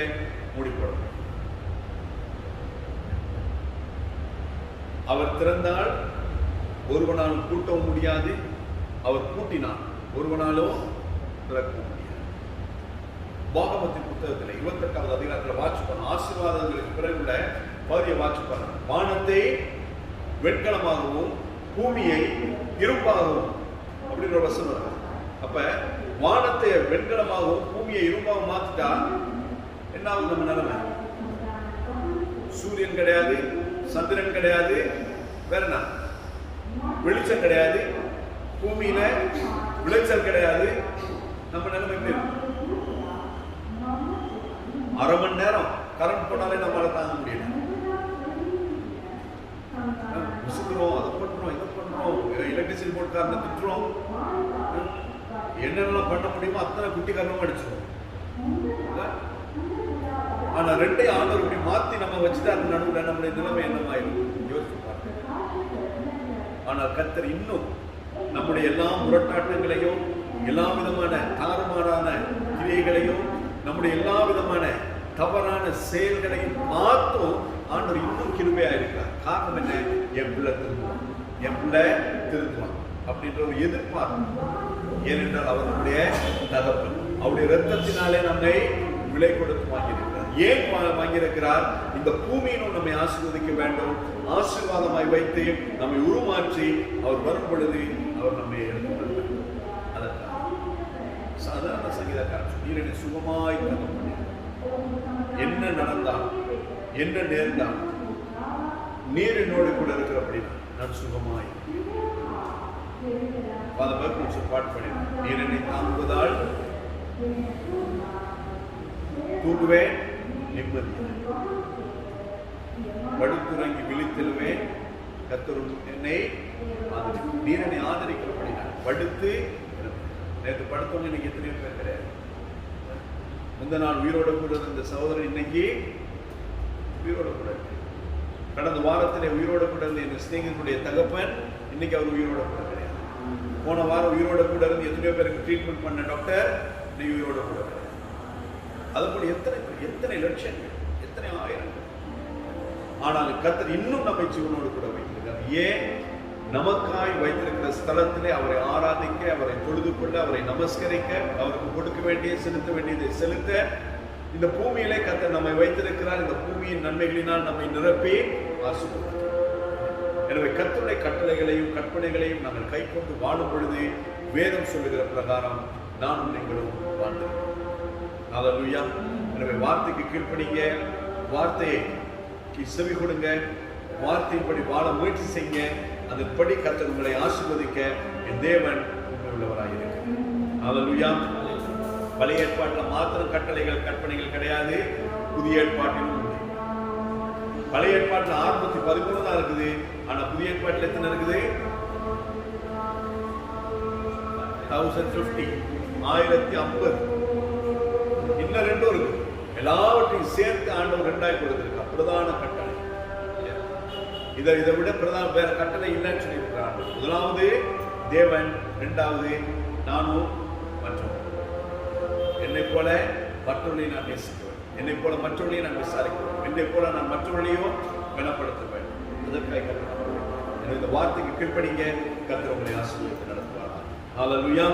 முடிப்படும். அவர் திறந்தால் ஒருவனாலும் கூட்டவும் முடியாது, அவர் பூட்டினார் ஒருவனாலும் திறக்கவும் முடியாது. பாகமத்தின் புத்தகத்தில் 28வது அதிகாரத்தில் வாசிப்பான ஆசீர்வாதங்களுக்கு பிறகுள்ள பகுதியை வாசிப்பான வானத்தை வெண்கலமாகவும் பூமியை இரும்பாகவும் அப்படின்ற வசனம். அப்ப வானத்தை வெண்கலமாகவும் பூமியை இரும்பாகவும் மாத்திட்டா என்ன ஆகும் நம்ம நிலைமை? சூரியன் கிடையாது, சந்திரன் கிடையாது, வேற என்ன, வெளிச்சம் கிடையாது, பூமியில விளைச்சல் கிடையாது. நம்ம நிலைமை எப்படி இருக்கும்? அரை மணி நேரம் கரண்ட் போனாலே நம்மளால தாங்க முடியல. விசுக்கிறோம், அதை பண்றோம், இதை பண்றோம், எலக்ட்ரிசிட்டி போர்டுக்காரனை திட்டுறோம், என்னென்னலாம் பண்ண முடியுமோ அத்தனை குட்டிக்காரனும் அடிச்சிடும். ஆனா ரெண்டையும் ஆண்டவர் இப்படி மாத்தி நம்ம வச்சுட்டா நடுவில் நம்முடைய நிலைமை என்னமாயிடும் யோசிச்சு பாருங்க. ஆனால் கர்த்தர் இன்னும் நம்முடைய எல்லா முரட்டாட்டங்களையும், எல்லா விதமான தாறுமாறான கிரியைகளையும், நம்முடைய எல்லா விதமான தவறான செயல்களையும் பார்த்தும் ஆண்டவர் இன்னும் கிருபையா இருக்கிறார். காரணம் என்ன? என் பிள்ளை திருந்துவான், என் பிள்ளை திருந்துவான் அப்படின்ற ஒரு எதிர்பார்ப்பு. ஏனென்றால் அவருடைய தகப்பன் அவருடைய ரத்தத்தினாலே நம்மை விலை கொடுத்து வாங்கியிருக்கிறார். ஏன் வாங்கியிருக்கிறார்? இந்த பூமியிலும் நம்மை ஆசீர்வதிக்க வேண்டும், ஆசீர்வாதமாய் வைத்து நம்மை உருமாற்றி அவர் வரும் பொழுது அவர் நம்மை எடுத்துக்கொள்ள. அதற்காக சாதாரண சங்கீதக்காரன் நீர் என்னை சுகமாய் தங்கம் பண்ணி, என்ன நடந்தால் என்ன நேர்ந்தால் நீர் என்னோடு கூட இருக்கிறபடி நான் சுகமாய். பாட்டு பண்ணினார், நீர் என்னை தாங்குவதால் தூங்குவேன் நிம்மதி, படுத்துறங்கி விழித்தெழுவேன், கர்த்தர் என்னை நீர் என்னை ஆதரிக்கிறபடி நான் படுத்து. நேற்று படுத்தவங்க இன்னைக்கு எத்தனையோ பேர் கிடையாது. முந்த நாள் உயிரோட கூட இருந்த சகோதரன் இன்னைக்கு உயிரோட கூட இருக்கு. கடந்த வாரத்திலே உயிரோட கூட இருந்த என் ஸ்நேகிதனுடைய தகப்பன் இன்னைக்கு அவர் உயிரோட கூட கிடையாது. போன வாரம் உயிரோட கூட இருந்து எத்தனையோ பேருக்கு ட்ரீட்மெண்ட் பண்ண டாக்டர் இன்னைக்கு உயிரோட கூட கிடையாது. அதுபோல எத்தனை லட்சங்கள், எத்தனை ஆயிரங்கள். ஆனால் கர்த்தர் இன்னும் நம்மை ஜீவனோடு கூட வைத்திருக்கிறார். ஏன்? நமக்காய் வைத்திருக்கிற ஸ்தலத்திலே அவரை ஆராதிக்க, அவரை தொழுது கொள்ள, அவரை நமஸ்கரிக்க, அவருக்கு கொடுக்க வேண்டிய செலுத்த வேண்டியதை செலுத்த இந்த பூமியிலே கர்த்தர் நம்மை வைத்திருக்கிறார். இந்த பூமியின் நன்மைகளினால் நம்மை நிரப்பி ஆசீர்வதிக்கிறார். எனவே கர்த்தருடைய கட்டளைகளையும் கற்பனைகளையும் நாங்கள் கை கொண்டு வாழும் பொழுது வேதம் சொல்லுகிற பிரகாரம் நானும் நீங்களும் வாழ்ந்திருக்கிறோம். ஹல்லேலூயா. எனவே வார்த்தைக்கு கீழ்ப்படிங்க, வார்த்தைக்கு செவி கொடுங்க, வார்த்தையின்படி வாழ முயற்சி செய்யுங்க. அதன்படி கர்த்தர் உங்களை ஆசீர்வதிக்க என் தேவன் உண்மை உள்ளவராக இருக்கிறார். ஹல்லேலூயா. பழைய ஏற்பாட்டில் மாத்திரம் கட்டளைகள் கற்பனைகள் கிடையாது, புதிய ஏற்பாட்டிலும் உண்டு. பழைய ஏற்பாட்டில் 613 தான் இருக்குது, ஆனா புதிய ஏற்பாட்டில் எத்தனை இருக்குது? 1050, 1050. இன்னும் 2 இருக்கு. எல்லாவற்றையும் சேர்த்து ஆண்டவர் 2ஆய் கொடுத்திருக்கார். பிரதான கட்டளை இதை விட பிரதான வேற கட்டளை இல்லைன்னு சொல்லியிருக்கிறார். முதலாவது தேவன், 2வது நானும் மற்றவன். என்னை போல மற்றவர்களை நான் நேசிக்குவேன், என்னை போல மற்றவர்களையும் நான் விசாரிக்குவேன், என்னை போல நான் மற்றவர்களையும் கனப்படுத்துவேன். அதற்காக கற்றுக் இந்த வார்த்தைக்கு கீழ்ப்படிங்க. கர்த்தர் உங்களை ஆசீர்வதித்து நடத்துவார். ஹல்லேலூயா.